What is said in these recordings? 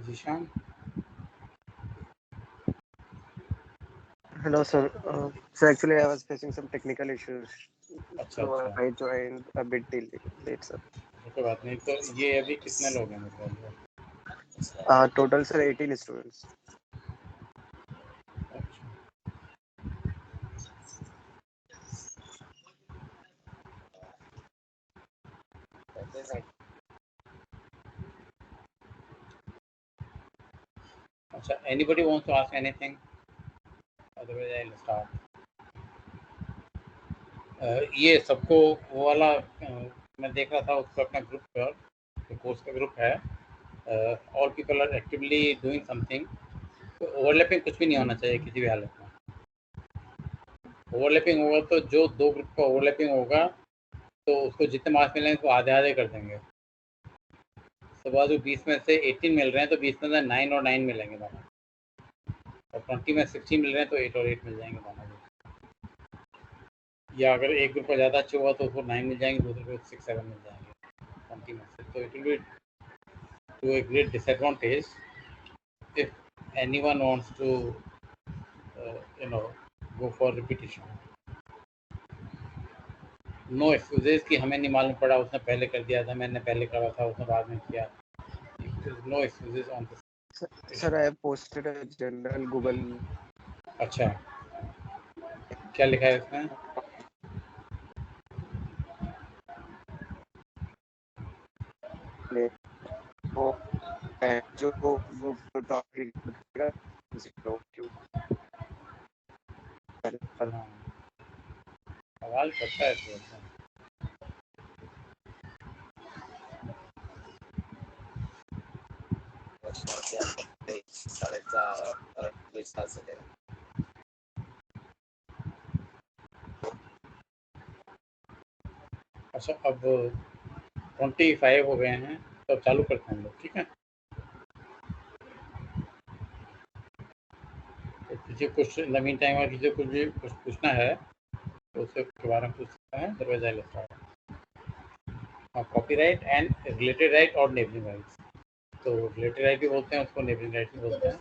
Zishan? Hello, sir. So actually, I was facing some technical issues, अच्छा so अच्छा, I joined a bit late, sir. कोई बात नहीं। तो ये अभी कितने लोग हैं मतलब? Total, sir, 18 students. अच्छा अच्छा, anybody wants to ask anything? Otherwise I'll start. ये सबको वो वाला मैं देख रहा था उसको अपना ग्रुप पर, जो कोर्स का ग्रुप है, all people are actively doing something. तो ओवरलैपिंग कुछ भी नहीं होना चाहिए किसी भी हालत में। ओवरलैपिंग होगा तो जो दो ग्रुप का ओवरलैपिंग होगा तो उसको जितने मार्क्स मिलेंगे उसको आधे आधे कर देंगे। तो बाद 20 में से 18 मिल रहे हैं तो 20 में से 9 और 9 मिलेंगे दोनों, और 20 में 16 मिल रहे हैं तो 8 और 8 मिल जाएंगे दोनों को। या अगर एक ग्रुप का ज़्यादा अच्छा हुआ तो उसको 9 मिल जाएंगे, दूसरे को 6 7 मिल जाएंगे 20 में से। तो it will be to a great disadvantage if anyone wants to you know go for repetition. No excuses कि हमें नहीं मालूम पड़ा, उसने पहले कर दिया था, मैंने पहले करा था, उसने बाद में किया। No excuses on this. Sir, I have posted a general Google. अच्छा, क्या लिखा है इसमें? वो जो वो टॉपिक करेगा हाँ, सवाल करता है थोड़ा सा। अच्छा, अब 25 हो गए हैं तो अब चालू करते हैं हम लोग, ठीक है? तो किसी कुछ इन द मीन टाइम अगर किसी को कुछ भी कुछ पूछना है तो उसके बारे में पूछ सकते हैं। Otherwise I start. Copyright and related right और नेबरिंग राइट्स। तो रिलेटेड राइट भी बोलते हैं उसको, नेबरिंग राइट भी बोलते हैं।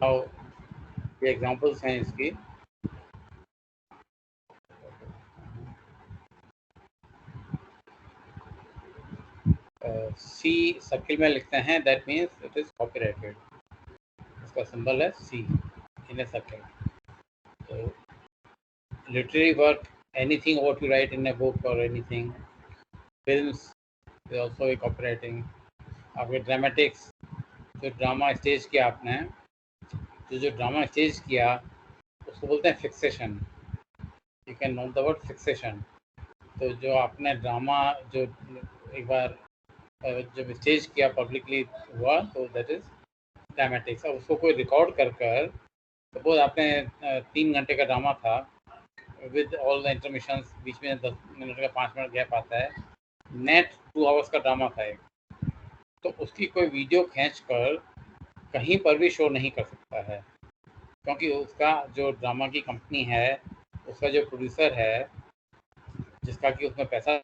नाउ ये एग्जांपल्स हैं इसकी। सी सर्किल में लिखते हैं, that means it is copyrighted. इसका सिंबल है सी इन ए सर्किल। तो literary work, anything what you write in a book और anything, films is also a copyrighting. आपके ड्रामेटिक्स, जो ड्रामा स्टेज किया आपने, जो ड्रामा स्टेज किया उसको बोलते हैं fixation. You can note the word fixation. तो जो आपने ड्रामा जो एक बार जब स्टेज किया पब्लिकली हुआ तो दैट इज ड्रामेटिक्स। अब उसको कोई रिकॉर्ड कर कर, सपोज आपने 3 घंटे का ड्रामा था विद ऑल द इंटरमिशंस, बीच में 10 मिनट का 5 मिनट गैप आता है, नेट 2 आवर्स का ड्रामा था एक, तो उसकी कोई वीडियो खींच कर कहीं पर भी शो नहीं कर सकता है, क्योंकि उसका जो ड्रामा की कंपनी है, उसका जो प्रोड्यूसर है, जिसका कि उसमें पैसा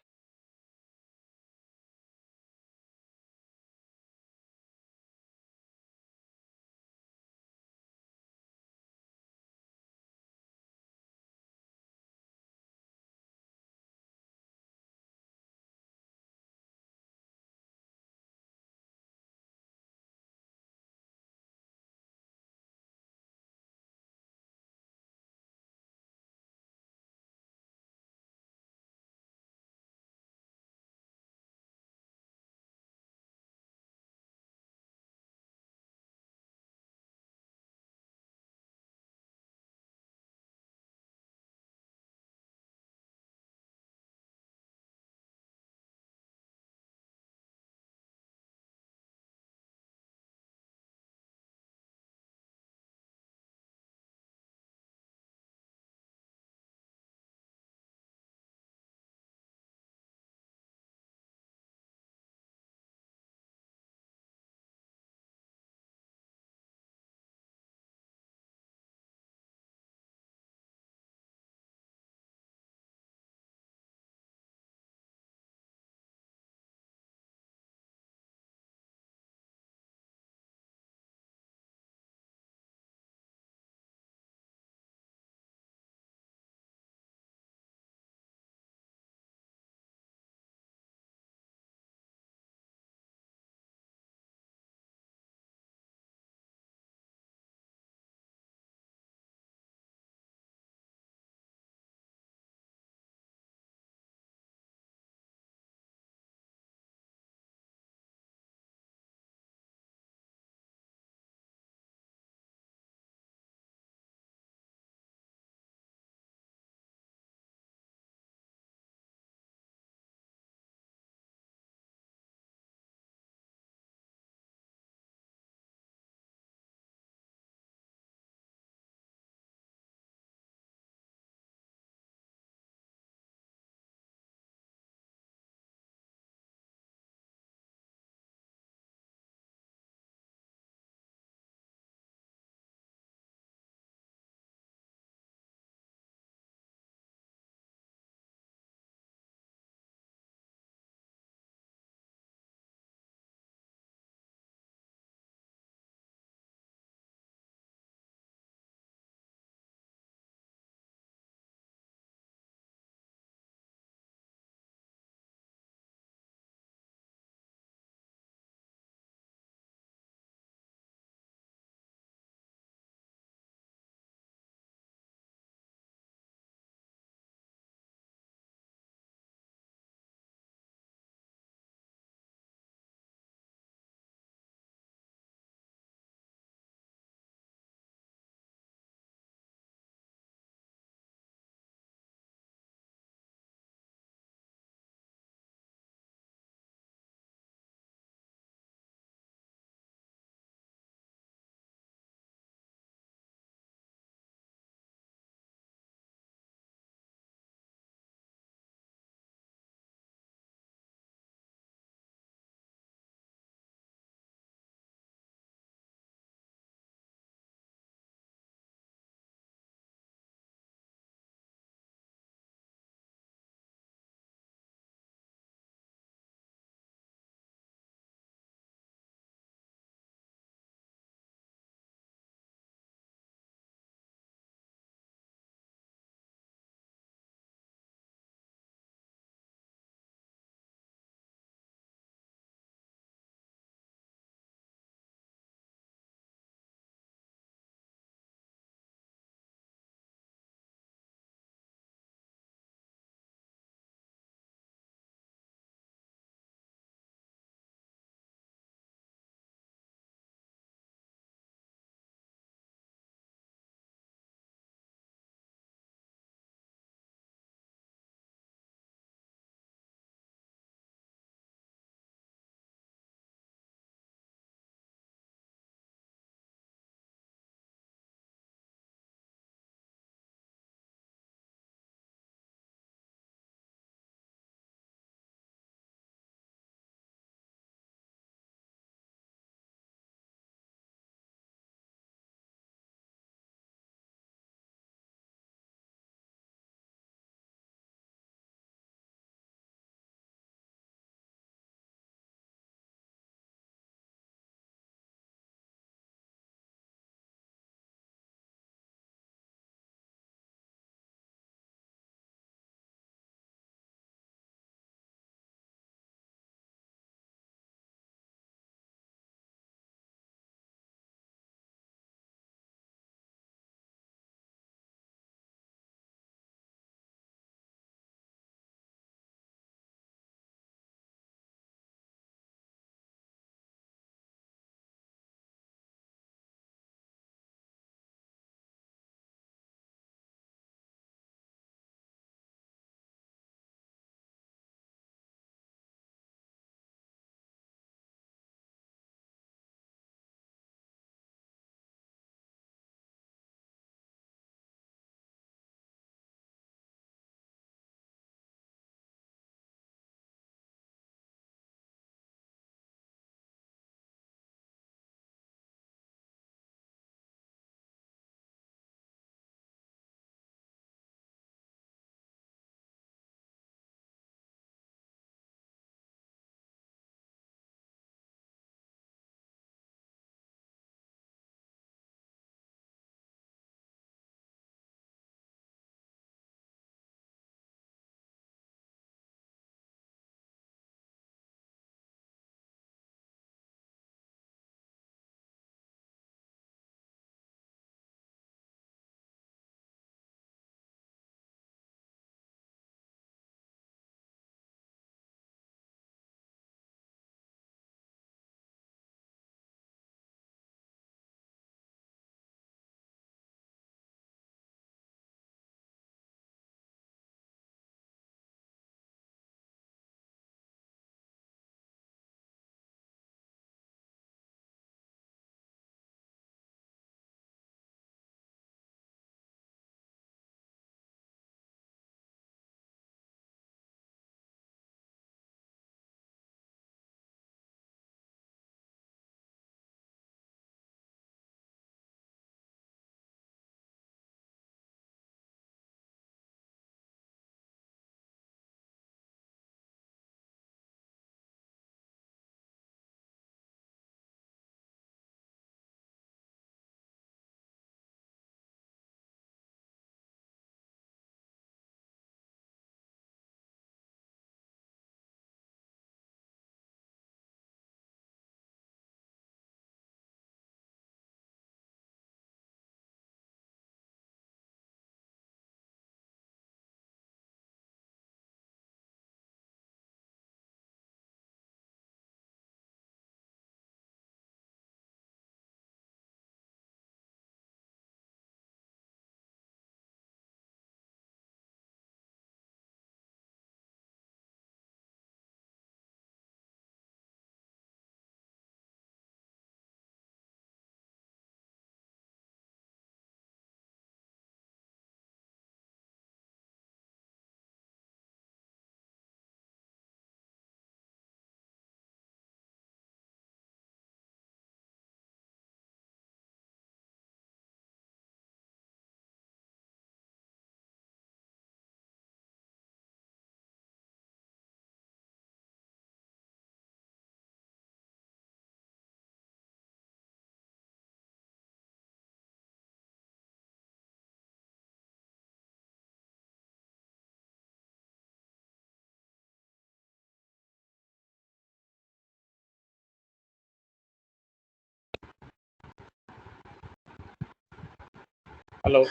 hello,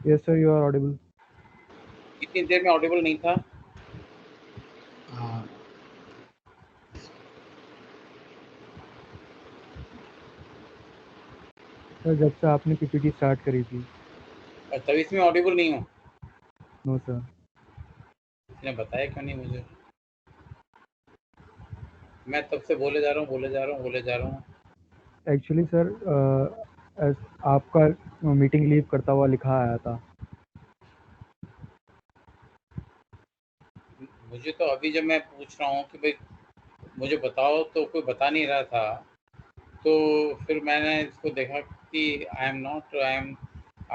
Yes, sir, you are audible. कितनी देर में ऑडिबल नहीं था? सर जब से आपने पीपीटी स्टार्ट करी थी। तभी इसमें ऑडिबल नहीं हूँ? No sir. इसने बताया क्यों नहीं मुझे? मैं तब से बोले जा रहा हूँ। एक्चुअली सर आपका मीटिंग लीव करता हुआ लिखा आया था। मुझे तो अभी जब मैं पूछ रहा हूँ कि भाई मुझे बताओ, तो कोई बता नहीं रहा था। तो फिर मैंने इसको देखा कि I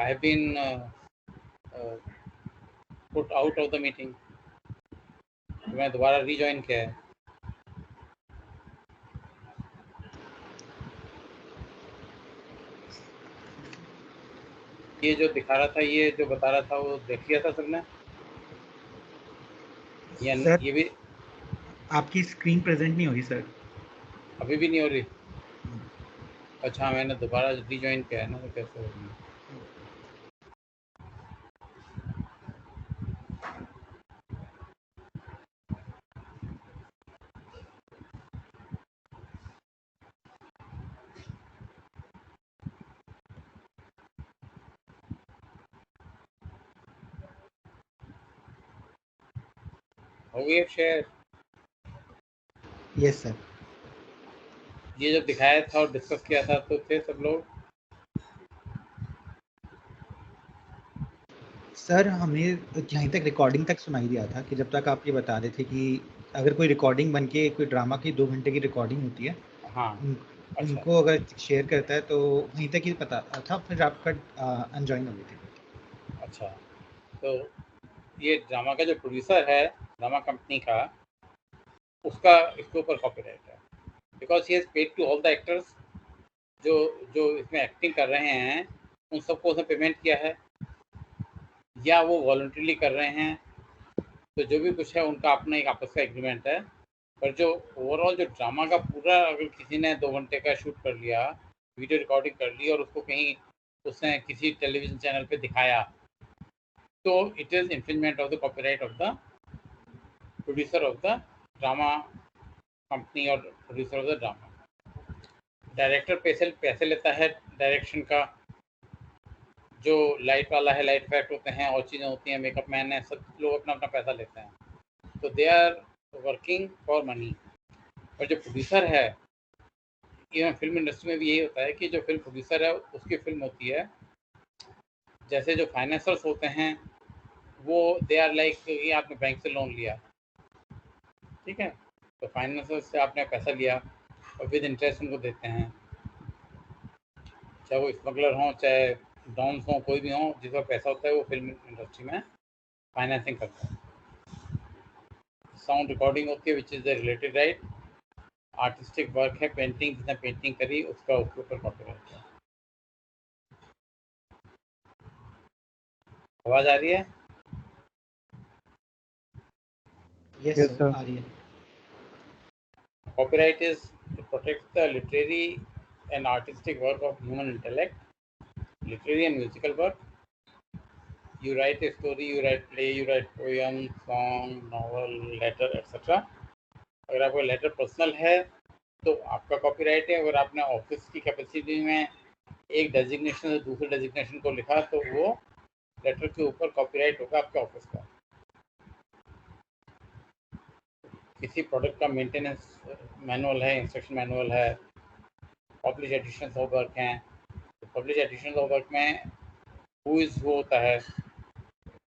have been put out of the meeting. तो मैं दोबारा रीजॉइन किया है। ये जो दिखा रहा था, ये जो बता रहा था, वो देख लिया था सबने? या सर ये भी आपकी स्क्रीन प्रेजेंट नहीं हो रही सर। अभी भी नहीं हो रही? अच्छा, मैंने दोबारा रीजॉइन किया है ना, तो कैसे होगी? हो गई अब शेयर? Yes sir. ये जब दिखाया था और डिस्कस किया था तो थे सब लोग? सर हमें जहाँ तक रिकॉर्डिंग तक सुनाई दिया था कि जब तक आप ये बता रहे थे कि अगर कोई रिकॉर्डिंग बन के कोई ड्रामा की 2 घंटे की रिकॉर्डिंग होती है, हाँ। अच्छा, उनको अगर शेयर करता है तो वहीं तक ही पता था, फिर आपका अनजॉइन हो गई थी। अच्छा। तो ये ड्रामा का जो प्रोड्यूसर है, ड्रामा कंपनी का, उसका इसके ऊपर कॉपीराइट है, because he has paid to all the actors. जो जो इसमें एक्टिंग कर रहे हैं, उन सबको उसने पेमेंट किया है, या वो वॉलंटरीली कर रहे हैं। तो जो भी कुछ है उनका अपना एक आपस का एग्रीमेंट है। पर जो ओवरऑल जो ड्रामा का पूरा, अगर किसी ने 2 घंटे का शूट कर लिया, वीडियो रिकॉर्डिंग कर ली और उसको कहीं उसने किसी टेलीविज़न चैनल पे दिखाया, तो it is infringement of the copyright of the producer of the drama company और producer of the drama. Director पैसे लेता है डायरेक्शन का। जो लाइट वाला है, लाइट इफेक्ट होते हैं और चीज़ें होती हैं, मेकअप मैन है, सब लोग अपना अपना पैसा लेते हैं। तो they are working for money. और जो प्रोड्यूसर है, इवन फिल्म इंडस्ट्री में भी यही होता है कि जो फिल्म प्रोड्यूसर है उसकी फिल्म होती है, जैसे जो फाइनेंसर्स होते हैं वो दे आर लाइक कि आपने बैंक से लोन लिया, ठीक है, तो फाइनेंसर्स से आपने पैसा लिया और विद इंटरेस्ट उनको देते हैं। चाहे वो स्मगलर हों, चाहे डॉन्स हों, कोई भी हों, जिसका पैसा होता है वो फिल्म इंडस्ट्री में फाइनेंसिंग करता है। साउंड रिकॉर्डिंग होती है which is the related right. Artistic work है, पेंटिंग, जिसने पेंटिंग करी उसका उसके ऊपर कॉपीराइट है। आवाज़ आ रही है? Yes Yes, sir, sir. आ रही है। Copyright is to protect the literary and artistic work of human intellect, literary and musical work. You write a story, you write play, you write poem, song, novel, letter, etc. अगर आपका letter personal है तो आपका copyright है। अगर आपने office की capacity में एक डेजिग्नेशन से दूसरे डेजिग्नेशन को लिखा तो वो लेटर के ऊपर कॉपीराइट होगा आपके ऑफिस का। किसी प्रोडक्ट का मेंटेनेंस मैनुअल है, इंस्ट्रक्शन मैनुअल है, पब्लिश एडिशन ऑफ वर्क हैं, तो पब्लिश एडिशन ऑफ वर्क में हु इज़ हु होता है।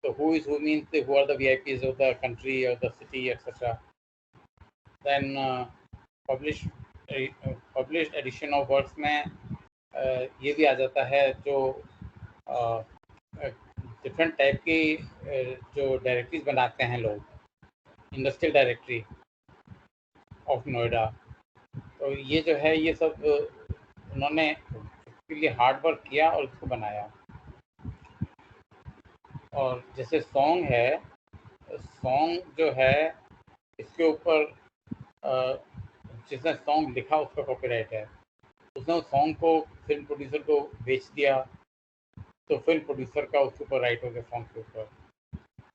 तो who is who means who are the VIPs of the country और the city etcetera. Then publish edition of works में ये भी आ जाता है जो डिफरेंट टाइप की जो डायरेक्टरीज बनाते हैं लोग, इंडस्ट्रियल डायरेक्टरी ऑफ नोएडा। तो ये जो है ये सब उन्होंने इसके लिए हार्ड वर्क किया और इसको बनाया। और जैसे सॉन्ग है, सॉन्ग जो है इसके ऊपर जिसने सॉन्ग लिखा उसका कॉपीराइट है। तो उसने उस सॉन्ग को फिल्म प्रोड्यूसर को बेच दिया, तो फिल्म प्रोड्यूसर का उसके ऊपर राइट हो गया सॉन्ग के ऊपर।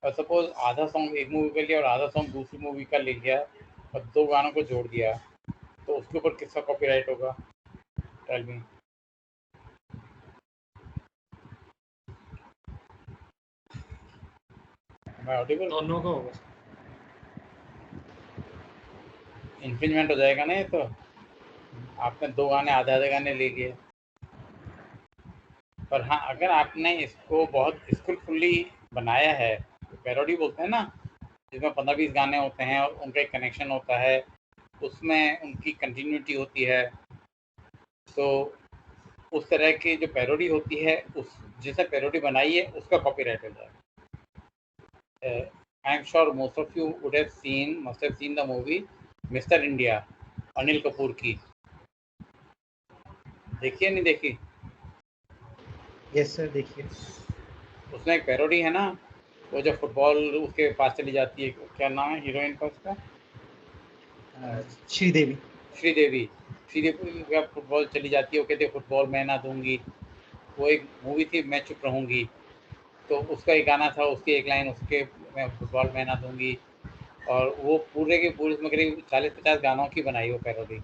और सपोज आधा सॉन्ग एक मूवी का लिया और आधा सॉन्ग दूसरी मूवी का ले लिया और 2 गानों को जोड़ दिया, तो उसके ऊपर किसका कॉपीराइट होगा? Tell me. ऑडिबल? दोनों का होगा। इन्फ्रिंजमेंट हो जाएगा ना ये तो। आपने 2 गाने आधे आधे गाने ले लिए। पर हाँ, अगर आपने इसको बहुत स्किलफुली बनाया है, पैरोडी बोलते हैं ना, जिसमें 15-20 गाने होते हैं और उनका एक कनेक्शन होता है, उसमें उनकी कंटिन्यूटी होती है, तो उस तरह की जो पैरोडी होती है, उस जिसने पैरोडी बनाई है उसका कॉपीराइट हो जाएगा। I am sure most of you must have seen the movie mister India, Anil Kapoor की। देखी है नहीं देखी? यस सर, देखिए। उसमें एक पैरोडी है ना, वो जब फुटबॉल उसके पास चली जाती है, क्या नाम है हीरोइन का उसका? श्रीदेवी। श्रीदेवी का फुटबॉल चली जाती है, वो कहती है फुटबॉल मैं ना दूंगी। वो एक मूवी थी मैं चुप रहूंगी, तो उसका एक गाना था, उसकी एक लाइन उसके, मैं फुटबॉल मैं ना दूंगी। और वो पूरे के पूरे उसमें करीब 40-50 गानों की बनाई वो पैरोडी,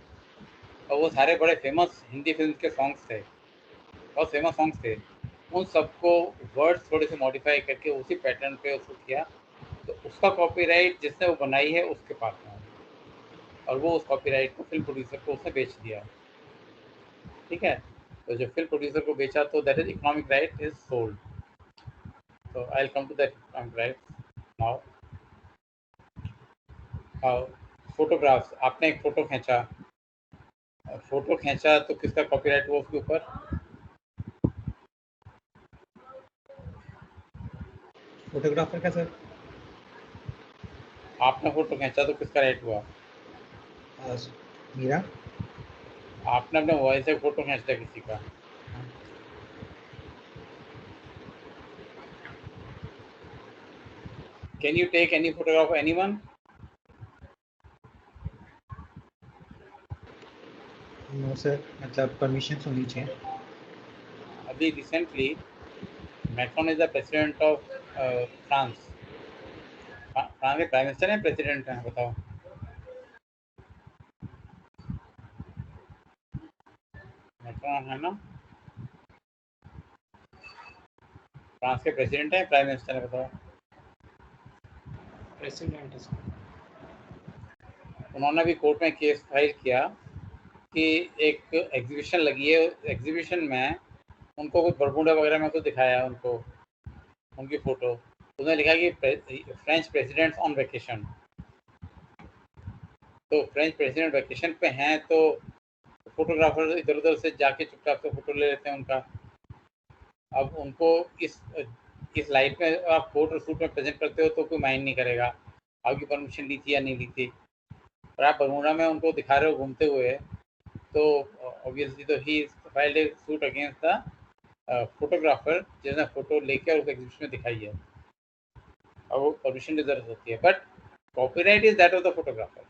और वो सारे बड़े फेमस हिंदी फिल्म के सॉन्ग्स थे, बहुत फेमस सॉन्ग्स थे। उन सबको वर्ड्स थोड़े से मॉडिफाई करके उसी पैटर्न पे उसको किया, तो उसका कॉपीराइट जिसने वो बनाई है उसके पास में, और वो उस कॉपीराइट को फिल्म प्रोड्यूसर को उसने बेच दिया। ठीक है, तो जो फिल्म प्रोड्यूसर को बेचा, तो that is economic right is sold. तो I will come to that economic right now. Photographs, आपने एक फ़ोटो खींचा तो किसका कॉपीराइट हुआ उसके ऊपर? फोटोग्राफर का सर। आपने फ़ोटो खींचा तो किसका राइट हुआ? मेरा। आपने अपने मोबाइल से फ़ोटो खींच लिया किसी का, can you take any photograph of anyone? No sir, मतलब परमिशन होनी चाहिए। अभी recently Macron is the president of France. France के प्राइम मिनिस्टर हैं, प्रेसिडेंट हैं, बताओ? मैक्रोन है ना, फ्रांस के प्रेसिडेंट हैं, प्राइम मिनिस्टर है, बताओ? प्रेसिडेंट है सर। उन्होंने भी कोर्ट में केस फाइल किया कि एक एग्जीबिशन लगी है, एग्जीबिशन में उनको कुछ बरमूडा वगैरह में कुछ दिखाया है उनको, उनकी फ़ोटो, उन्होंने लिखा कि फ्रेंच प्रेसिडेंट्स ऑन वेकेशन। तो फ्रेंच प्रेसिडेंट वेकेशन पे हैं, तो फोटोग्राफर इधर उधर से जाके चुपचाप से फ़ोटो ले लेते हैं उनका। अब उनको इस लाइट में आप कोट और सूट में प्रेजेंट करते हो तो कोई माइंड नहीं करेगा आपकी परमिशन ली थी या नहीं ली थी। और आप बरमूडा में उनको दिखा रहे हो घूमते हुए, तो ऑब्वियसली तो he filed a suit against the photographer जिसने फ़ोटो लेके उस एग्जीबिशन में दिखाई है, और वो परमिशन की ज़रूरत होती है। But copyright is that of the photographer,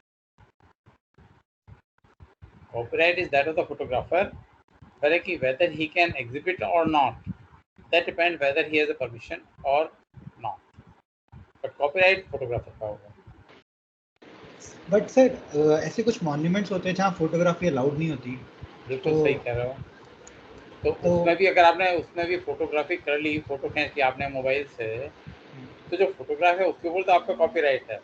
copyright is that of the photographer, whether he can exhibit or not, that depends whether he has a permission or not, but copyright photographer का होगा। But sir ऐसे कुछ monuments होते हैं जहाँ photography allowed नहीं होती। बिल्कुल सही कह रहे हो। तो उसमें भी अगर आपने उसमें भी फोटोग्राफी कर ली, फोटो खींच ली आपने मोबाइल से, तो जो फोटोग्राफ है उसके ऊपर तो आपका कॉपीराइट है।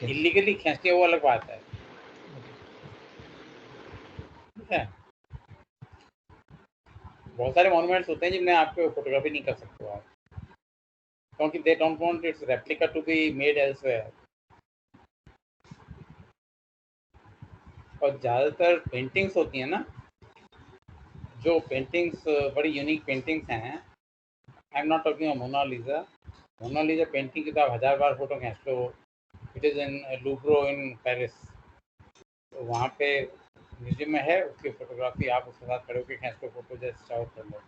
इलीगली खींच लिया वो अलग बात है। ठीक है, बहुत सारे मॉन्यूमेंट्स होते हैं जिनमें आपको फोटोग्राफी नहीं कर सकते हो आप, क्योंकि they don't want its replica to be made elsewhere. और ज़्यादातर पेंटिंग्स होती हैं ना, जो पेंटिंग्स बड़ी यूनिक पेंटिंग्स हैं, I am not talking Mona Lisa painting की तो आप 1000 बार फोटो खींच लो। It is in Louvre in Paris, तो वहाँ पे म्यूजियम में है, उसकी फोटोग्राफी आप उसके साथ खड़े होकर खींच लो फोटो, जैसे चाहो कर लो,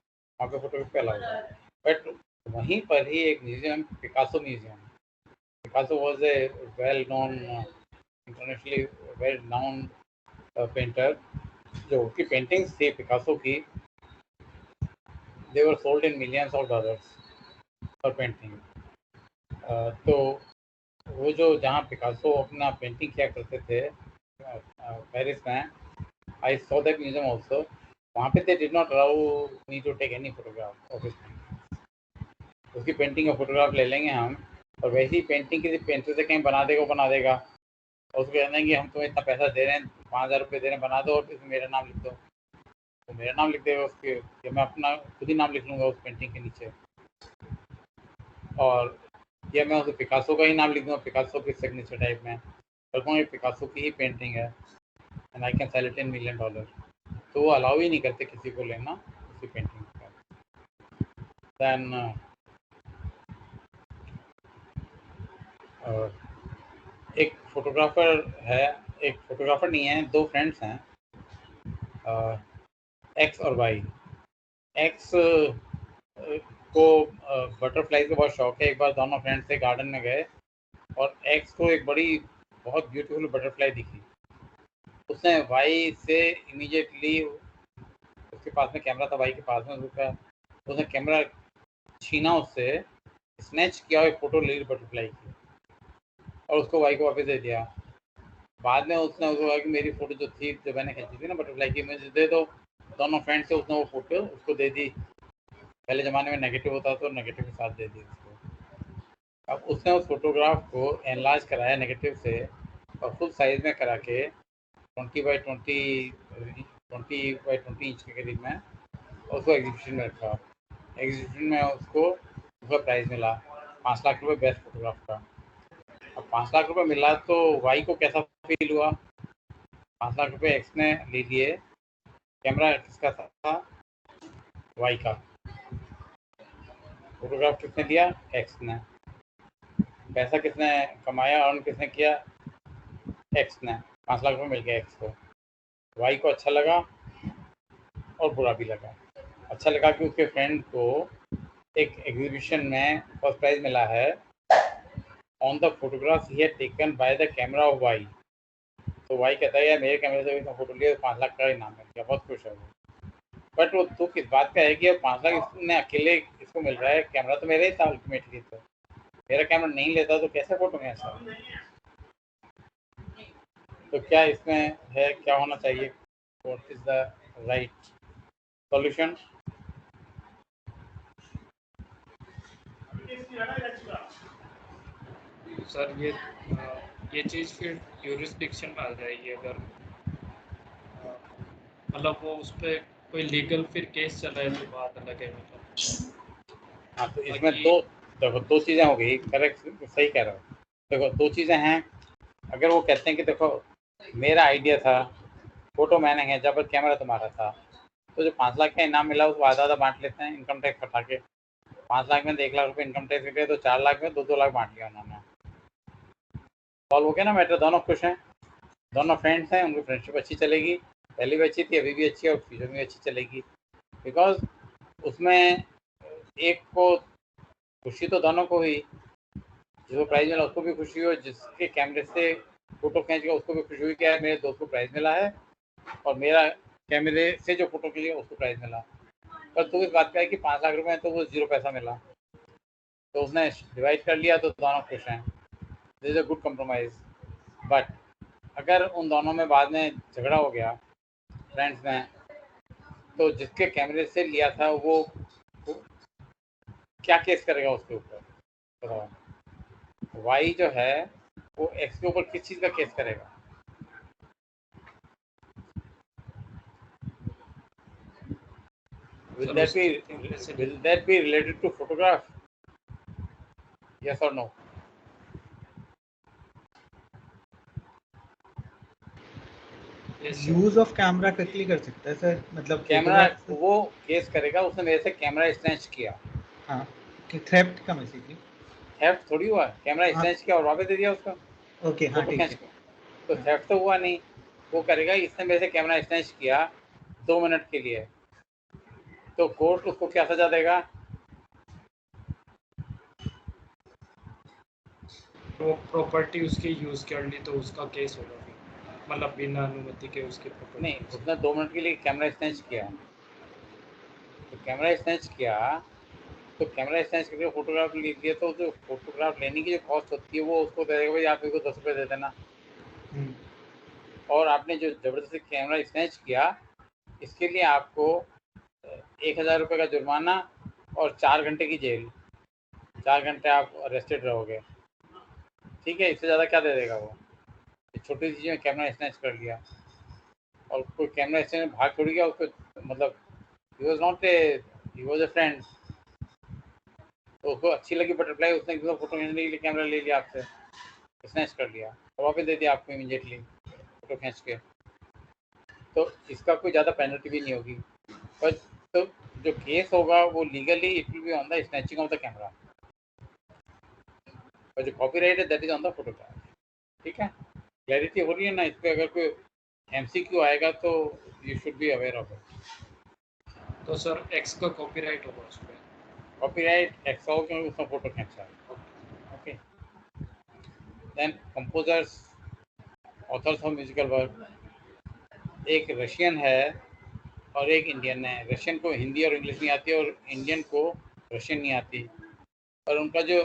वहाँ पे फोटोग्राफी अलाउड है। बट वहीं पर ही एक museum, Picasso museum, Picasso was a well known, internationally well known painter, जो उसकी पेंटिंग्स थी पिकासो की, they were sold in millions of dollars पर पेंटिंग। तो वो जो जहाँ पिकासो अपना पेंटिंग किया करते थे पेरिस में, I saw that museum also, वहाँ पे they did not allow me to take any photograph of his painting. उसकी पेंटिंग का फोटोग्राफ ले लेंगे हम, और वैसी पेंटिंग किसी पेंटर से कहीं बना देगा, और उसको कहना है कि हम तुम्हें इतना पैसा दे रहे हैं, 5,000 रुपये दे रहे हैं, बना दो और इसमें मेरा नाम लिख दो। तो मेरा नाम लिख देगा उसके, या मैं अपना खुद ही नाम लिख लूँगा उस पेंटिंग के नीचे, और या मैं उस पिकासो का ही नाम लिख दूँगा, पिकासो की सिग्नेचर टाइप में रखूँगा, पिकासो की ही पेंटिंग है and I can sell it in $1 million। तो वो अलाउ ही नहीं करते किसी को लेना उसी पेंटिंग का। दैन एक फोटोग्राफर है, एक फोटोग्राफर नहीं है, दो फ्रेंड्स हैं, एक्स और वाई। एक्स को बटरफ्लाई का बहुत शौक है। एक बार दोनों फ्रेंड्स से गार्डन में गए और एक्स को एक बड़ी बहुत ब्यूटीफुल बटरफ्लाई दिखी। उसने वाई से इमीडिएटली, उसके पास में कैमरा था वाई के पास में, उसने कैमरा छीना उससे, स्नैच किया और एक फ़ोटो ले ली बटरफ्लाई की और उसको वाई को वापस दे दिया। बाद में उसने उसको कहा कि मेरी फ़ोटो जो थी, जो मैंने खींची थी ना बटरफ्लाई की, मुझे दे दो। दोनों फ्रेंड्स से उसने वो फ़ोटो उसको दे दी। पहले ज़माने में नेगेटिव होता तो नेगेटिव के साथ दे दी उसको। अब उसने उस फोटोग्राफ को एनलार्ज कराया नेगेटिव से और फुल साइज़ में करा के 20 बाई 20 इंच के करीब में, और उसको एग्जीबिशन में रखा। एग्जीबिशन में उसको उसका प्राइज़ मिला 5 लाख रुपए बेस्ट फोटोग्राफ का। अब 5 लाख रुपए मिला तो वाई को कैसा फील हुआ? 5 लाख रुपए एक्स ने ले लिए, कैमरा किसका था? वाई का। फोटोग्राफ किसने लिया? एक्स ने। पैसा किसने कमाया, अर्न किसने किया? एक्स ने। 5 लाख रुपए मिल गया एक्स को। वाई को अच्छा लगा और बुरा भी लगा। अच्छा लगा कि उसके फ्रेंड को एक एग्जीबिशन में फर्स्ट प्राइज मिला है on the photograph he had taken by the camera of Y. तो वाई कहता है यार मेरे कैमरे से इसने फोटो लिया, 5 लाख का इनाम मिल गया, बहुत खुश है वो। बट वो दुख इस बात का है कि अब 5 लाख इसने अकेले इसको मिल रहा है, कैमरा तो मेरा ही था अल्टीमेटली। तो मेरा कैमरा नहीं लेता तो कैसे फोटो में ऐसा? तो क्या इसमें है, क्या होना चाहिए? What is the right solution? Sir ये चीज़ फिर यूरिस्डिक्शन में आ जाएगी अगर मतलब वो उस पर कोई लीगल फिर केस चल रहा है तो बात अलग है। मतलब हाँ, तो इसमें दो चीज़ें हो गई। करेक्ट, सही कह रहे हो। देखो दो चीज़ें हैं। अगर वो कहते हैं कि देखो मेरा आइडिया था, फोटो मैंने है, जब कैमरा तुम्हारा था, तो जो 5 लाख का इनाम मिला उसको आधा आधा बांट लेते हैं इनकम टैक्स हटा के। 5 लाख में 1 लाख रुपये इनकम टैक्स कटे तो 4 लाख में 2-2 लाख बांट लिया उन्होंने। सॉल्व हो गया ना मैटर, दोनों खुश हैं, दोनों फ्रेंड्स हैं, उनकी फ्रेंडशिप अच्छी चलेगी, पहले भी अच्छी थी, अभी भी अच्छी है और फ्यूचर में अच्छी चलेगी। बिकॉज उसमें एक को खुशी तो दोनों को हुई, जिसको प्राइज़ मिला उसको भी खुशी हुई, जिसके कैमरे से फ़ोटो खींच गया उसको भी खुशी हुई कि यार मेरे दोस्त को प्राइज़ मिला है और मेरा कैमरे से जो फ़ोटो के लिए उसको प्राइज़ मिला। पर तो इस बात का है कि 5 लाख रुपए में तो वो 0 पैसा मिला, तो उसने डिवाइड कर लिया तो दोनों खुश हैं। This is a good compromise. But अगर उन दोनों में बाद में झगड़ा हो गया फ्रेंड्स में, तो जिसके कैमरे से लिया था वो क्या केस करेगा उसके ऊपर? बताओ। वाई जो है वो एक्स के ऊपर किस चीज़ का केस करेगा? Will that be related to photograph? Yes or no? Use of camera quickly कर सकता है सर, मतलब कैमरा photograph- वो केस करेगा, उसने मेरे से कैमरा स्नैच किया। हाँ, कि थेफ्ट का बेसिकली। थेफ्ट थोड़ी हुआ, कैमरा हाँ। स्नैच किया और वापस दे दिया उसको, ओके, हाँ फोटो ठीक खींच है। के। तो थेफ्ट तो हुआ नहीं। वो करेगा इसने मेरे से कैमरा स्नैच किया 2 मिनट के लिए, तो कोर्ट उसको क्या सजा देगा? प्रॉपर्टी उसकी यूज़ कर ली तो उसका केस होगा फिर। मतलब बिना अनुमति के उसकी फोटो नहीं, उसने 2 मिनट के लिए कैमरा स्नैच किया, तो कैमरा स्नैच किया, तो कैमरा स्नैच करके फोटोग्राफ ले लिया, तो जो फोटोग्राफ लेने की जो कॉस्ट होती है वो उसको दे देगा, भाई आप मेरे को 10 रुपये दे देना। और आपने जो ज़बरदस्ती कैमरा स्नैच किया, इसके लिए आपको 1000 रुपये का जुर्माना और 4 घंटे की जेल, 4 घंटे आप अरेस्टेड रहोगे। ठीक है, इससे ज़्यादा क्या दे देगा वो? छोटी सी चीज़ में कैमरा स्नैच कर लिया, और कोई कैमरा स्नैच भाग थोड़ी गया उसको, मतलब he was not a, he was a friend, तो उसको अच्छी लगी बटरफ्लाई, उसने फोटो खींचने के लिए कैमरा ले लिया आपसे, स्नैच कर लिया, तो वापस दे दिया आपको इमीडिएटली फोटो खींच के, तो इसका कोई ज़्यादा पेनल्टी भी नहीं होगी। पर तो जो केस होगा वो legally it will be on the snatching of the camera, और जो कॉपीराइट है that is on the photograph. ठीक है, क्लैरिटी हो रही है ना? इस पर अगर कोई एमसीक्यू आएगा तो you should be aware of it. तो सर एक्स का कॉपीराइट होगा उस पर? कॉपीराइट एक्स हो क्योंकि उसने फोटो खींचा है। Okay, then composers, authors of musical work, एक रशियन है और एक इंडियन है। रशियन को हिंदी और इंग्लिश नहीं आती और इंडियन को रशियन नहीं आती, और उनका जो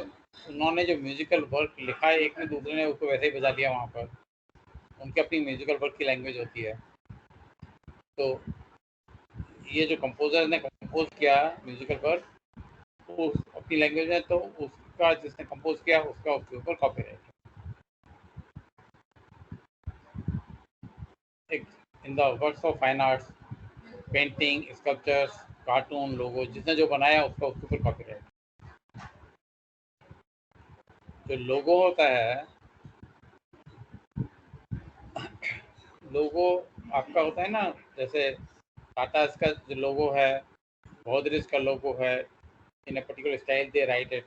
उन्होंने जो म्यूजिकल वर्क लिखा है, एक ने दूसरे ने उसको वैसे ही बजा लिया वहाँ पर, उनकी अपनी म्यूजिकल वर्क की लैंग्वेज होती है। तो ये जो कंपोजर ने कंपोज किया म्यूजिकल वर्क उस अपनी लैंग्वेज में, तो उसका जिसने कंपोज किया उसका उसके ऊपर कॉपीराइट है। In the works of fine arts, painting, sculptures, cartoon, logo, जिसने जो बनाया उसका उसके ऊपर कॉपीराइट। जो लोगो होता है, लोगो आपका होता है ना, जैसे टाटा का जो लोगो है, गोदरेज का लोगो है, in a particular style they write it.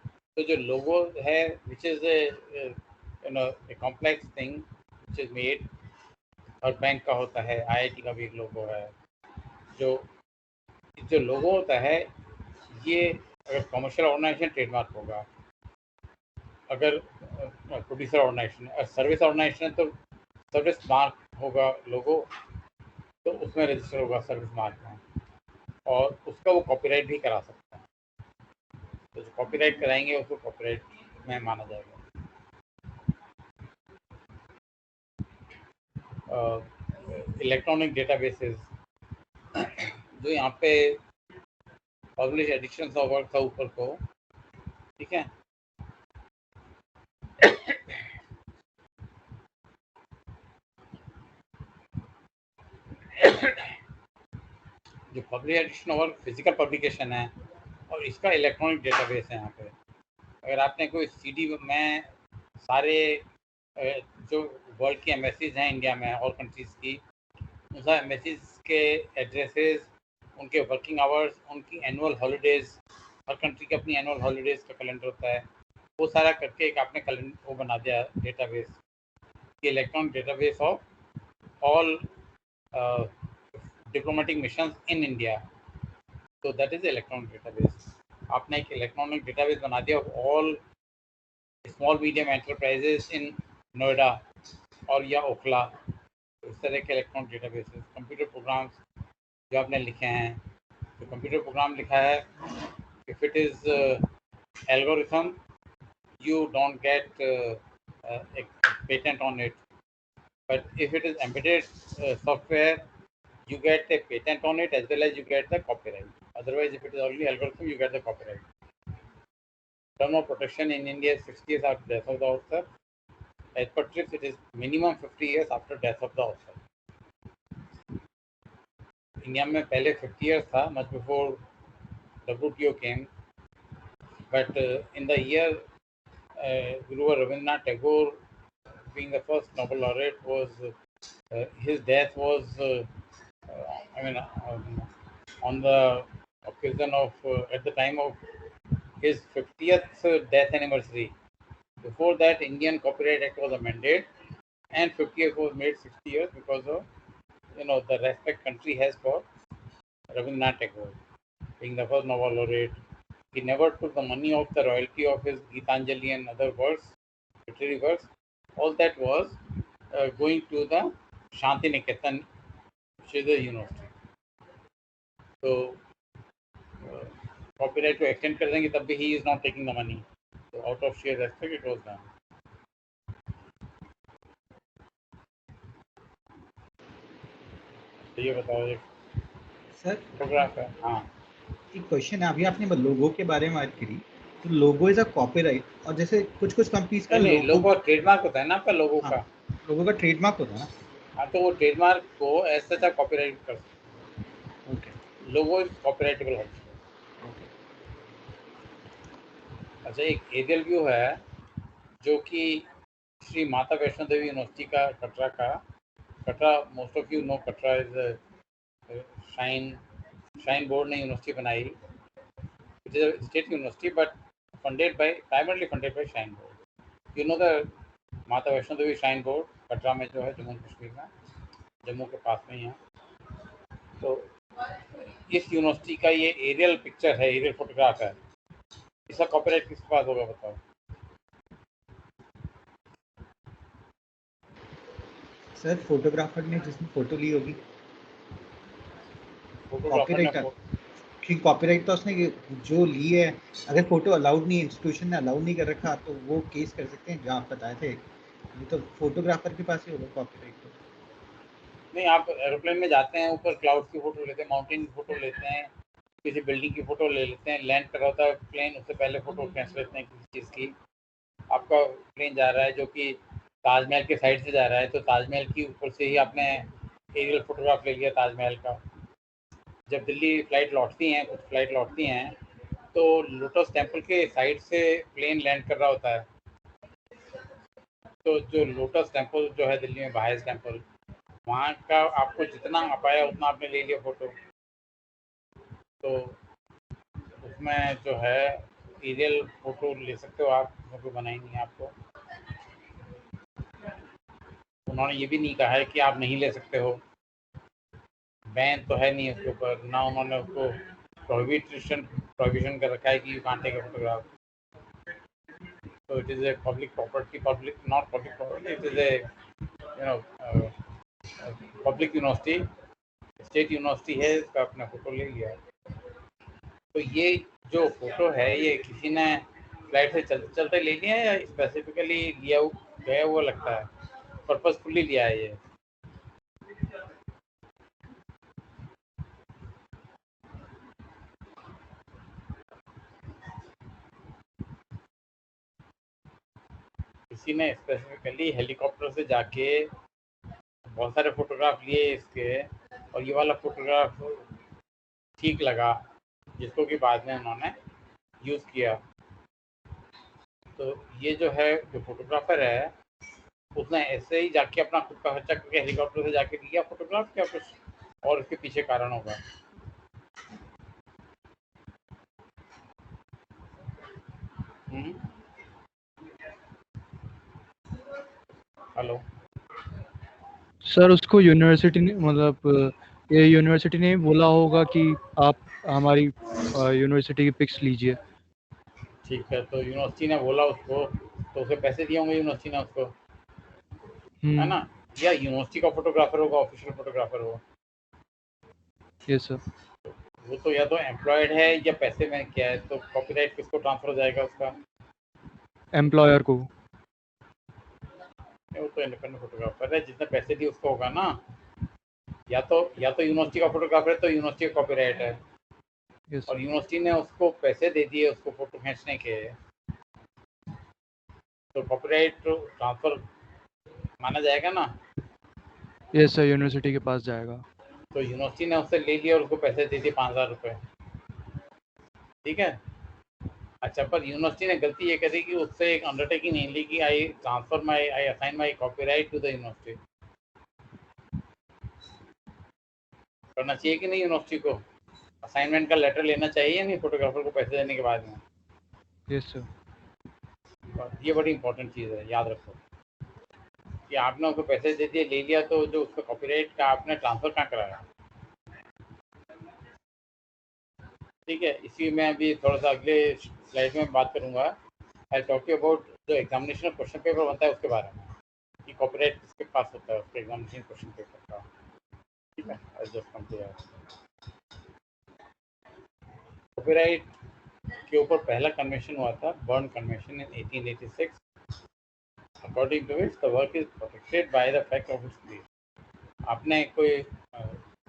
तो जो लोगो है which is you know a complex thing which is made, और बैंक का होता है, आईआईटी का भी एक लोगो है। जो जो लोगो होता है ये अगर कमर्शियल ऑर्गेनाइजेशन ट्रेडमार्क होगा, अगर प्रोड्यूसर ऑर्गेनाइजेशन, सर्विस ऑर्गेनाइजेशन तो सर्विस मार्क होगा लोगो, तो उसमें रजिस्टर होगा सर्विस मार्क में, और उसका वो कॉपीराइट भी करा सकता है। तो जो कॉपीराइट कराएंगे उसको कॉपीराइट में माना जाएगा। इलेक्ट्रॉनिक डेटाबेसेस, जो यहाँ पे पब्लिश एडिशंस ऑफ वर्क था ऊपर को, ठीक है, जो publish edition of work physical publication है, और इसका इलेक्ट्रॉनिक डेटाबेस है। यहाँ पे अगर आपने कोई सीडी में सारे जो वर्ल्ड की एम्बेसीज हैं इंडिया में और कंट्रीज़ की, उन सब एम्बेसीज के एड्रेसेस, उनके वर्किंग आवर्स, उनकी एनुअल हॉलीडेज़, हर कंट्री की अपनी एनुअल हॉलीडेज़ का कैलेंडर होता है, वो सारा करके एक आपने कैलेंडर वो बना दिया database, electronic database of all diplomatic missions in India. तो दैट इज़ इलेक्ट्रॉनिक डेटाबेस। आपने एक इलेक्ट्रॉनिक डेटाबेस बना दिया ऑल स्मॉल मीडियम एंटरप्राइजेस इन नोएडा और या ओखला, इस तरह के इलेक्ट्रॉनिक डेटाबेसेस। कंप्यूटर प्रोग्राम्स जो आपने लिखे हैं, तो कंप्यूटर प्रोग्राम लिखा है, if it is algorithm you don't get a patent on it, but if it is embedded software, you get a patent on it as well as you get the copyright. Otherwise, if it is only algorithm, you get the copyright. Term of protection in India is 60 years after death of the author. As per TRIPS, it is minimum 50 years after death of the author. India में पहले 50 years था, much before WTO came, but in the year Guru Rabindranath Tagore being the first Nobel laureate was his death was on the occasion of at the time of his 50th death anniversary. Before that, Indian Copyright Act was amended, and 50 years was made 60 years because of the respect country has for Rabindranath Tagore being the first Nobel laureate. He never took the money of the royalty of his Gitanjali and other works, literary works. All that was going to the Shanti Niketan, which is the university. So copyright to extend कर देंगे तब भी he is not taking the money. So out of sheer respect it was done. तो ये बताओ एक sir photograph है। हाँ एक क्वेश्चन है, अभी आपने लोगो के बारे में बात करी, तो लोगो इज अ कॉपीराइट, और जैसे कुछ कुछ कंपनीज का नहीं, लोगो लोगो ट्रेडमार्क होता है ना आपका लोगो हाँ, का। लोगो का ट्रेडमार्क होता है ना। हाँ तो वो ट्रेडमार्क को ऐसा अच्छा कॉपीराइट कर सकते ओके हैं। Logo is copyrightable also. Okay अच्छा एक एरियल व्यू है जो कि श्री माता वैष्णो देवी यूनिवर्सिटी का Katra most of you know Katra is shine board ने यूनिवर्सिटी बनाई। It is a state university but primarily funded by shine board. You know the माता वैष्णो देवी शाइन बोर्ड कटरा में जो है जम्मू कश्मीर में, जम्मू के पास में ही है। तो इस यूनिवर्सिटी का ये एरियल पिक्चर है, एरियल फोटोग्राफ है, इसका कॉपीराइट किसके पास होगा बताओ? सर फोटोग्राफर ने जिसने फोटो ली होगी, फोटोग्राफर ने क्योंकि कॉपीराइट तो उसने जो ली है, अगर फोटो अलाउड नहीं, इंस्टीट्यूशन ने अलाउड नहीं कर रखा तो वो केस कर सकते हैं, जहाँ आप बताए थे। ये तो फोटोग्राफर के पास ही होगा कॉपीराइट तो। नहीं, आप एरोप्लेन में जाते हैं, ऊपर क्लाउड की फोटो लेते हैं, माउंटेन की फोटो लेते हैं, किसी बिल्डिंग की फोटो ले लेते हैं, लैंड कर रहा होता है प्लेन, उससे पहले फोटो खींच लेते हैं किसी चीज़ की। आपका प्लेन जा रहा है जो कि ताजमहल के साइड से जा रहा है, तो ताजमहल की ऊपर से ही आपने एरियल फोटोग्राफ ले लिया ताजमहल का। जब दिल्ली फ्लाइट लौटती हैं, कुछ फ्लाइट लौटती हैं, तो लोटस टेम्पल के साइड से प्लेन लैंड कर रहा होता है। तो जो लोटस टेम्पल जो है दिल्ली में, बाहेज टेम्पल, वहाँ का आपको जितना आ पाया उतना आपने ले लिया फोटो। तो उसमें जो है एरियल फोटो ले सकते हो आप, उसमें कोई बनाई नहीं है आपको। उन्होंने ये भी नहीं कहा है कि आप नहीं ले सकते हो, बैन तो है नहीं उसके ऊपर, ना उन्होंने उसको प्रोहिबिशन कर रखा है कि you can't take a photograph. So it is a public property, not public property, it is a public university, state university है, इसका अपना फोटो ले लिया। तो ये जो फोटो है ये किसी ने फ्लाइट से चलते चलते ले लिया है या स्पेसिफिकली लिया गया हुआ लगता है, पर्पसफुली लिया है ये? किसी ने स्पेसिफिकली हेलीकॉप्टर से जाके बहुत सारे फोटोग्राफ लिए इसके, और ये वाला फोटोग्राफ ठीक लगा जिसको कि बाद में उन्होंने यूज़ किया। तो ये जो है जो फोटोग्राफर है उसने ऐसे ही जाके अपना खुद का खर्चा करके हेलीकॉप्टर से जाके लिया फोटोग्राफ, क्या कुछ और इसके पीछे कारण होगा? हेलो सर उसको यूनिवर्सिटी ने मतलब ये यूनिवर्सिटी ने बोला होगा कि आप हमारी यूनिवर्सिटी की पिक्स लीजिए। ठीक है, तो यूनिवर्सिटी ने बोला उसको, तो उसे पैसे दिए होंगे यूनिवर्सिटी ने उसको, है ना? या यूनिवर्सिटी का फोटोग्राफर होगा, ऑफिशियल फोटोग्राफर होगा। Yes sir. वो तो या तो एम्प्लॉयड है या पैसे में क्या है, तो कॉपीराइट किसको ट्रांसफर हो जाएगा उसका? एम्प्लॉयर को। वो तो इंडिपेंडेंट फोटोग्राफर है, जिसने पैसे दिए उसको होगा ना। या तो यूनिवर्सिटी का फोटोग्राफर है तो यूनिवर्सिटी का कॉपीराइट है, यस और यूनिवर्सिटी ने उसको पैसे दे दिए उसको फोटो खींचने के, तो कॉपीराइट ट्रांसफर माना जाएगा ना। यस सर, यूनिवर्सिटी के पास जाएगा। तो यूनिवर्सिटी ने उससे ले लिया और उसको पैसे दे दिए 5,000 रुपये, ठीक है। अच्छा, पर यूनिवर्सिटी ने गलती ये करी कि उससे एक अंडरटेकिंग नहीं ली कि I assign my copyright to the university. करना चाहिए कि नहीं यूनिवर्सिटी को? असाइनमेंट का लेटर लेना चाहिए नहीं फोटोग्राफर को पैसे देने के बाद में? Yes sir. ये बड़ी इंपॉर्टेंट चीज़ है, याद रखो कि आपने उसको पैसे दे दिए, ले लिया, तो जो उसका कॉपीराइट का आपने ट्रांसफर कहाँ कराया? ठीक है, इसी में अभी थोड़ा सा अगले स्लाइड में बात करूंगा। आई टॉक अबाउट जो एग्जामिनेशन क्वेश्चन पेपर बनता है उसके बारे में। कि कॉपीराइट किसके पास होता है उसके एग्जामिनेशन क्वेश्चन पेपर का, ठीक है। जस्ट कंपेयर कॉपीराइट के ऊपर पहला कन्वेंशन हुआ था Berne convention in 1886, according to which the work is protected by the fact of its creation. आपने कोई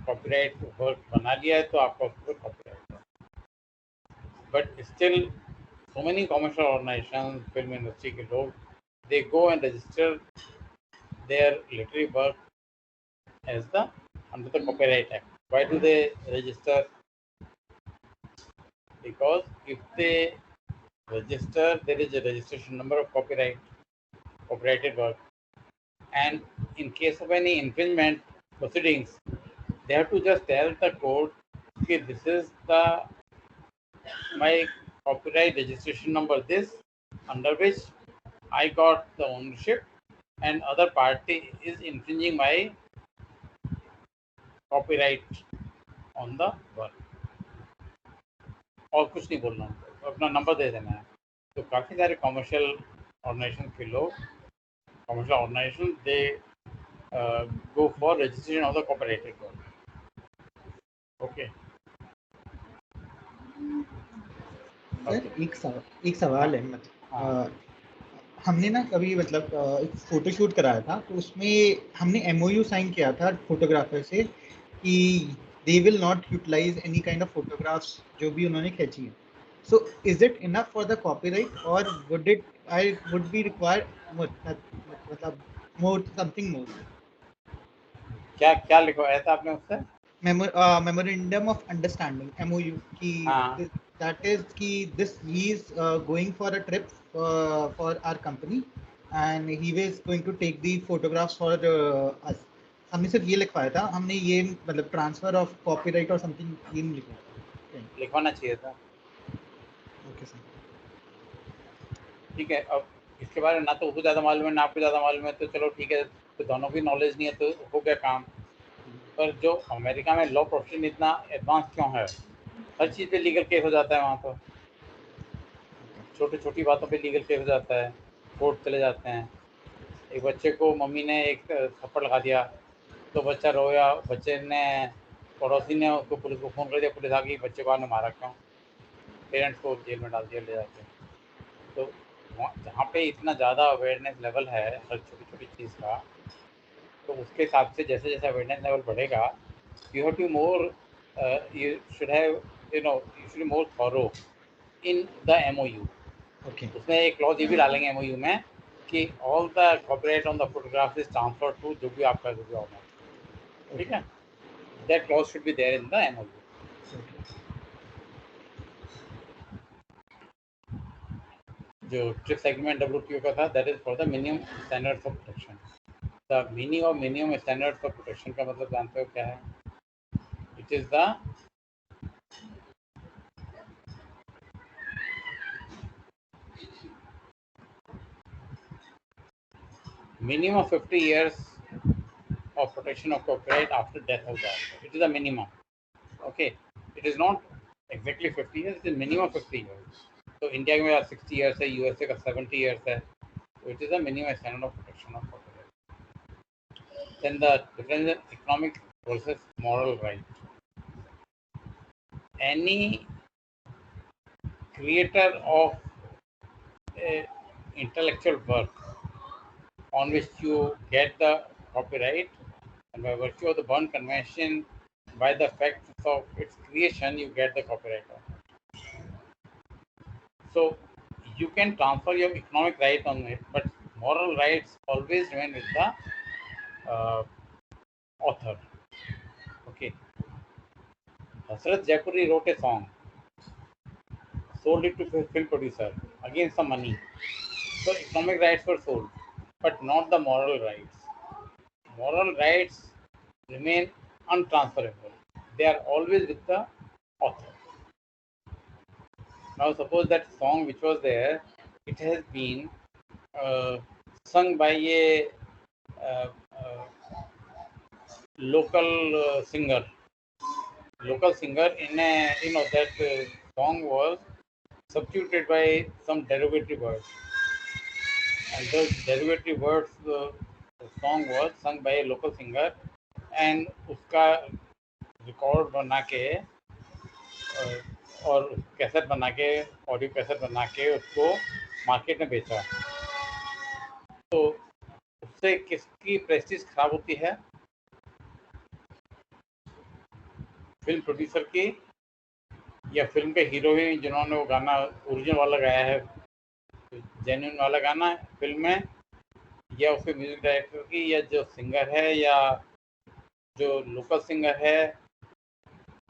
कॉपीराइट वर्क बना लिया है तो आपका उस पर कॉपीराइट है, but still so many commercial organizations, film industry के लोग, they go and register their literary work as the under the Copyright Act. Why do they register? Because if they register, there is a registration number of copyrighted work, and in case of any infringement proceedings, they have to just tell the court, okay, this is the my copyright registration number this, under which I got the ownership and other party is infringing my copyright on the work. और कुछ नहीं बोलना उनको, अपना number दे देना है। तो काफ़ी सारे कमर्शियल ऑर्गेनाइजेशन के लोग, commercial organization they go for registration of the copyrighted work. Okay sir एक सवाल है, मतलब हमने ना कभी मतलब एक फोटोशूट कराया था, तो उसमें हमने एमओयू साइन किया था फोटोग्राफर से कि they will not utilize any kind of photographs जो भी उन्होंने खींची है। So is it enough for the copyright और वुड बी रिक्वायर्ड मतलब मोर समथिंग मोर? क्या क्या लिखवाया था आपने उससे? मेमोरेंडम ऑफ अंडरस्टैंडिंग, एमओयू, की that is कि this he is going for a trip for our company and he was going to take the photographs for us. हमने सिर्फ ये लिखवाया था, हमने ये मतलब ट्रांसफर ऑफ कॉपीराइट और समथिंग ये नहीं लिखवाया। लिखवाना चाहिए था। ओके सर, ठीक है। अब इसके बारे में ना तो उसको ज़्यादा मालूम है ना आपको ज़्यादा मालूम है, तो चलो ठीक है, तो दोनों की नॉलेज नहीं है तो हो गया काम। पर जो अमेरिका में लॉ प्रोफेशन इतना एडवांस क्यों है? हर चीज़ पे लीगल केस हो जाता है वहाँ, तो छोटी छोटी बातों पे लीगल केस हो जाता है, कोर्ट चले जाते हैं। एक बच्चे को मम्मी ने एक थप्पड़ लगा दिया तो बच्चा रोया, बच्चे ने, पड़ोसी ने उसको पुलिस को फ़ोन कर दिया, पुलिस आ गई, बच्चे को आपने मारा क्यों? पेरेंट्स को जेल में डाल दिया ले जाके। तो जहाँ पे इतना ज़्यादा अवेयरनेस लेवल है हर छोटी छोटी चीज़ का, तो उसके हिसाब से जैसे जैसे अवेयरनेस लेवल बढ़ेगा, you have to more you should have you should more thorough in the MOU. Okay, उसमें एक क्लॉज ये भी डालेंगे एमओयू में कि all the copyright on the photograph is transfer to जो भी आपका जो भी ऑनर, ठीक है। That clause should be there in the MOU. जो ट्रिप सेगमेंट WTO का था, that is for the minimum standards of protection. The meaning of minimum standards of protection का मतलब जानते हो क्या है? It is the minimum 50 years of protection of copyright after death of the author. It is a minimum. Okay, it is not exactly 50 years, it is minimum 50 years. So India में 60 years है, USA का 70 years है, so it is a minimum standard of protection of copyright. Then the difference in economic versus moral right. Any creator of a intellectual work on which you get the copyright, and by virtue of the Berne Convention, by the facts of its creation, you get the copyright on it. So you can transfer your economic right on it, but moral rights always remain with the author. Okay. Hasrat Jaipuri wrote a song, sold it to a film producer against some money. So economic rights were sold, but not the moral rights. Moral rights remain untransferable. They are always with the author. Now suppose that song which was there, it has been sung by a local singer. Local singer in a, that song was substituted by some derogatory words, and those derogatory words song was sung by a local singer and उसका record बना के और cassette बना के, audio cassette बना के उसको market में बेचा। तो उससे किसकी प्रेस्टीज खराब होती है? फिल्म प्रोड्यूसर की, या फिल्म के हीरो ही जिन्होंने वो गाना ओरिजिनल वाला गाया है, जेन्युइन वाला गाना फिल्म में, या उसके म्यूजिक डायरेक्टर की, या जो सिंगर है, या जो लोकल सिंगर है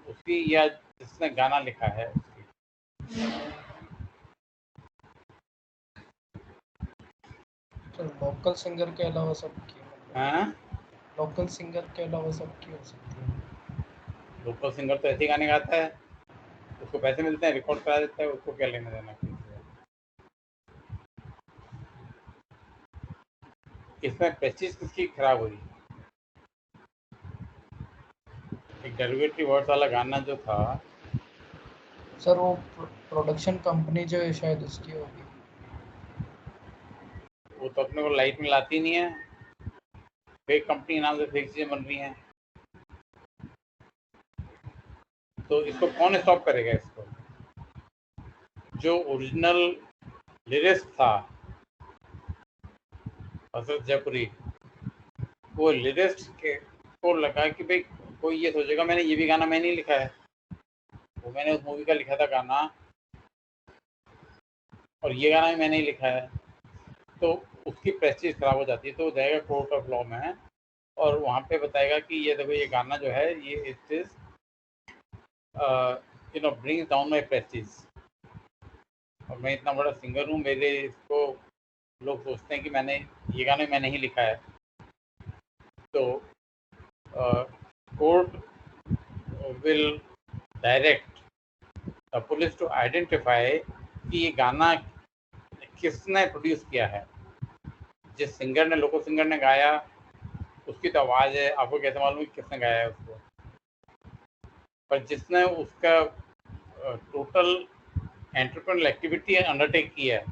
उसकी, या जिसने गाना लिखा है उसकी। तो लोकल सिंगर के अलावा सबकी, हाँ, लोकल सिंगर के अलावा सबकी हो सकती है। लोकल सिंगर तो ऐसे गाने गाता है, उसको पैसे मिलते हैं, रिकॉर्ड करा देता है, उसको क्या लेना देना किसी से। इसमें प्रेस्टीज किसकी खराब हुई? एक डेरिवेटिव वर्ड्स वाला गाना जो था, सर वो प्रोडक्शन कंपनी जो है शायद उसकी होगी। वो तो अपने को लाइट में लाती नहीं है, फेक कंपनी नाम से फेक चीजें बन रही हैं। तो इसको कौन स्टॉप करेगा? इसको जो ओरिजिनल लिरिक्स था हजरत जयपुरी, वो लिरिक्स के को लगा कि भाई कोई ये सोचेगा मैंने ये भी गाना मैंने ही लिखा है, वो मैंने उस मूवी का लिखा था गाना, और ये गाना भी मैंने ही लिखा है, तो उसकी प्रेस्टीज खराब हो जाती है। तो वो जाएगा कोर्ट ऑफ लॉ में और वहाँ पे बताएगा कि ये देखो ये गाना जो है ये it is brings down my Prestige, और मैं इतना बड़ा सिंगर हूँ, मेरे इसको लोग सोचते हैं कि मैंने ये गाना मैंने ही लिखा है। तो court will direct the police to identify कि ये गाना किसने प्रोड्यूस किया है। जिस सिंगर ने, लोकल सिंगर ने गाया, उसकी तो आवाज़ है, आपको कैसे मालूम कि किसने गाया है उसको? पर जिसने उसका टोटल एंटरप्रेन्योरल एक्टिविटी अंडरटेक की है,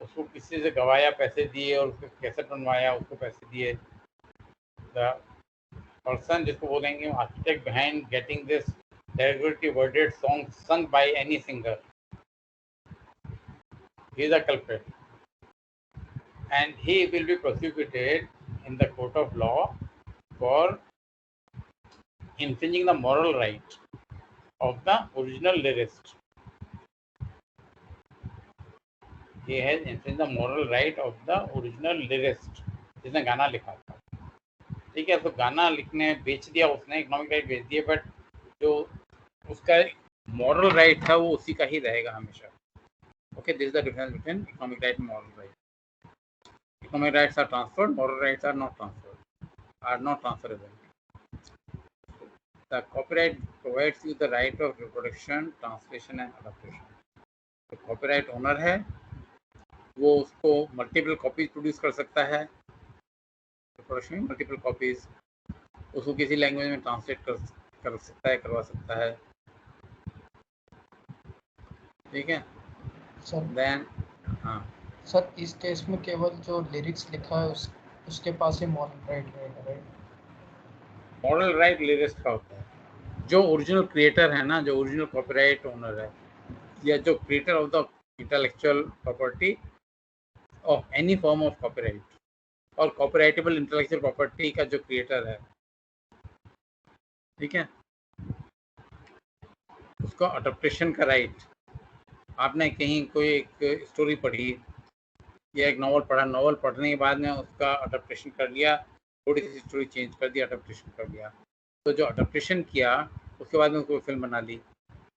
उसको किसी से गवाया, पैसे दिए, और उसको कैसेट बनवाया, उसको पैसे दिए, द पर्सन जिसको बोलेंगे architect behind getting this derivative worded song sung by any singer, he is a culprit and he will be prosecuted in the court of law for infringing the moral right of the original lyricist. He has infringed the moral right of the original lyricist, जिसने गाना लिखा था। ठीक है, तो गाना लिखने बेच दिया उसने, इकोनॉमिक राइट बेच दिया, बट जो उसका मॉरल राइट था वो उसी का ही रहेगा हमेशा। Okay, this is the difference between economic right and moral right. Economic rights are transferred, moral rights are not transferred, are not transferable. The copyright provides you the right of reproduction, translation and adaptation. तो copyright owner है, वो उसको multiple copies produce कर सकता है, reproduction में multiple copies, उसको किसी लैंग्वेज में ट्रांसलेट कर सकता है, करवा सकता है। ठीक है सर देन, हाँ सर इस केस में केवल जो लिरिक्स लिखा है उसके पास ही मॉरल राइट रहेगा, राइट? मॉरल राइट लिरिक्स का होता है, जो ओरिजिनल क्रिएटर है ना, जो ओरिजिनल कॉपीराइट ओनर है, या जो creator of the intellectual property of any form of copyright, और कॉपीराइटेबल इंटेलेक्चुअल प्रॉपर्टी का जो क्रिएटर है, ठीक है, उसका अडॉप्टेशन का राइट। आपने कहीं कोई एक स्टोरी पढ़ी या एक नॉवल पढ़ा, नॉवल पढ़ने के बाद में उसका अडॉप्टेशन कर लिया, थोड़ी सी स्टोरी चेंज कर दी, अडॉप्टेशन कर लिया, तो जो अडॉप्टेशन किया उसके बाद में उसको फिल्म बना ली।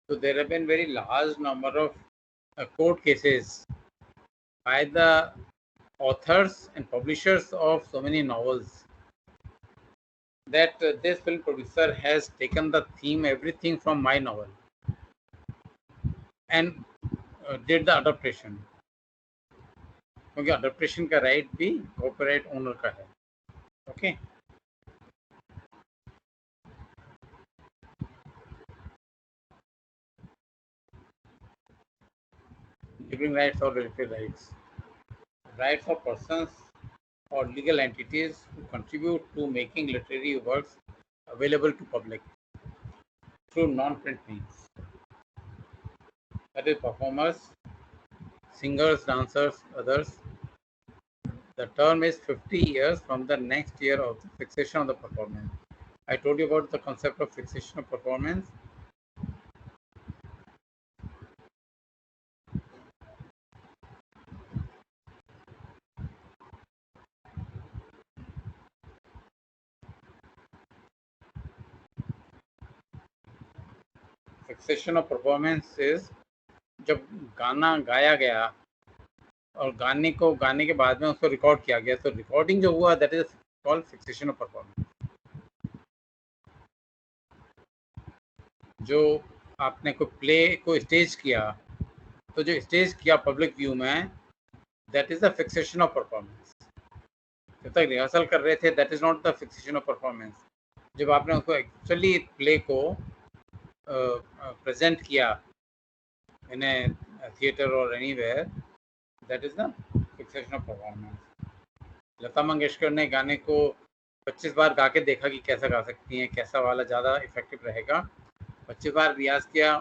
तो there have been very large number of court cases by the authors and publishers of so many novels that this film producer has taken the theme, everything from my novel and did the adaptation, क्योंकि adaptation का right भी copyright owner का है। Okay Giving rights or related rights, rights of persons or legal entities who contribute to making literary works available to public through non-print means. That is performers, singers, dancers, others. The term is 50 years from the next year of the fixation of the performance. I told you about the concept of fixation of performance. Fixation of performance is जब गाना गाया गया और गाने के बाद में उसको रिकॉर्ड किया गया, तो रिकॉर्डिंग जो हुआ that is called fixation of performance. जो आपने कोई प्ले को स्टेज किया, तो जो स्टेज किया पब्लिक व्यू में, that is the fixation of performance. जब तक रिहर्सल कर रहे थे that is not the fixation of performance. जब आपने उसको एक्चुअली प्ले को प्रेजेंट किया इन ए थिएटर और anywhere, that is the fixation of performance. Lata Mangeshkar ने गाने को 25 बार गा के देखा कि कैसा गा सकती हैं, कैसा वाला ज़्यादा इफेक्टिव रहेगा। 25 बार रियाज किया,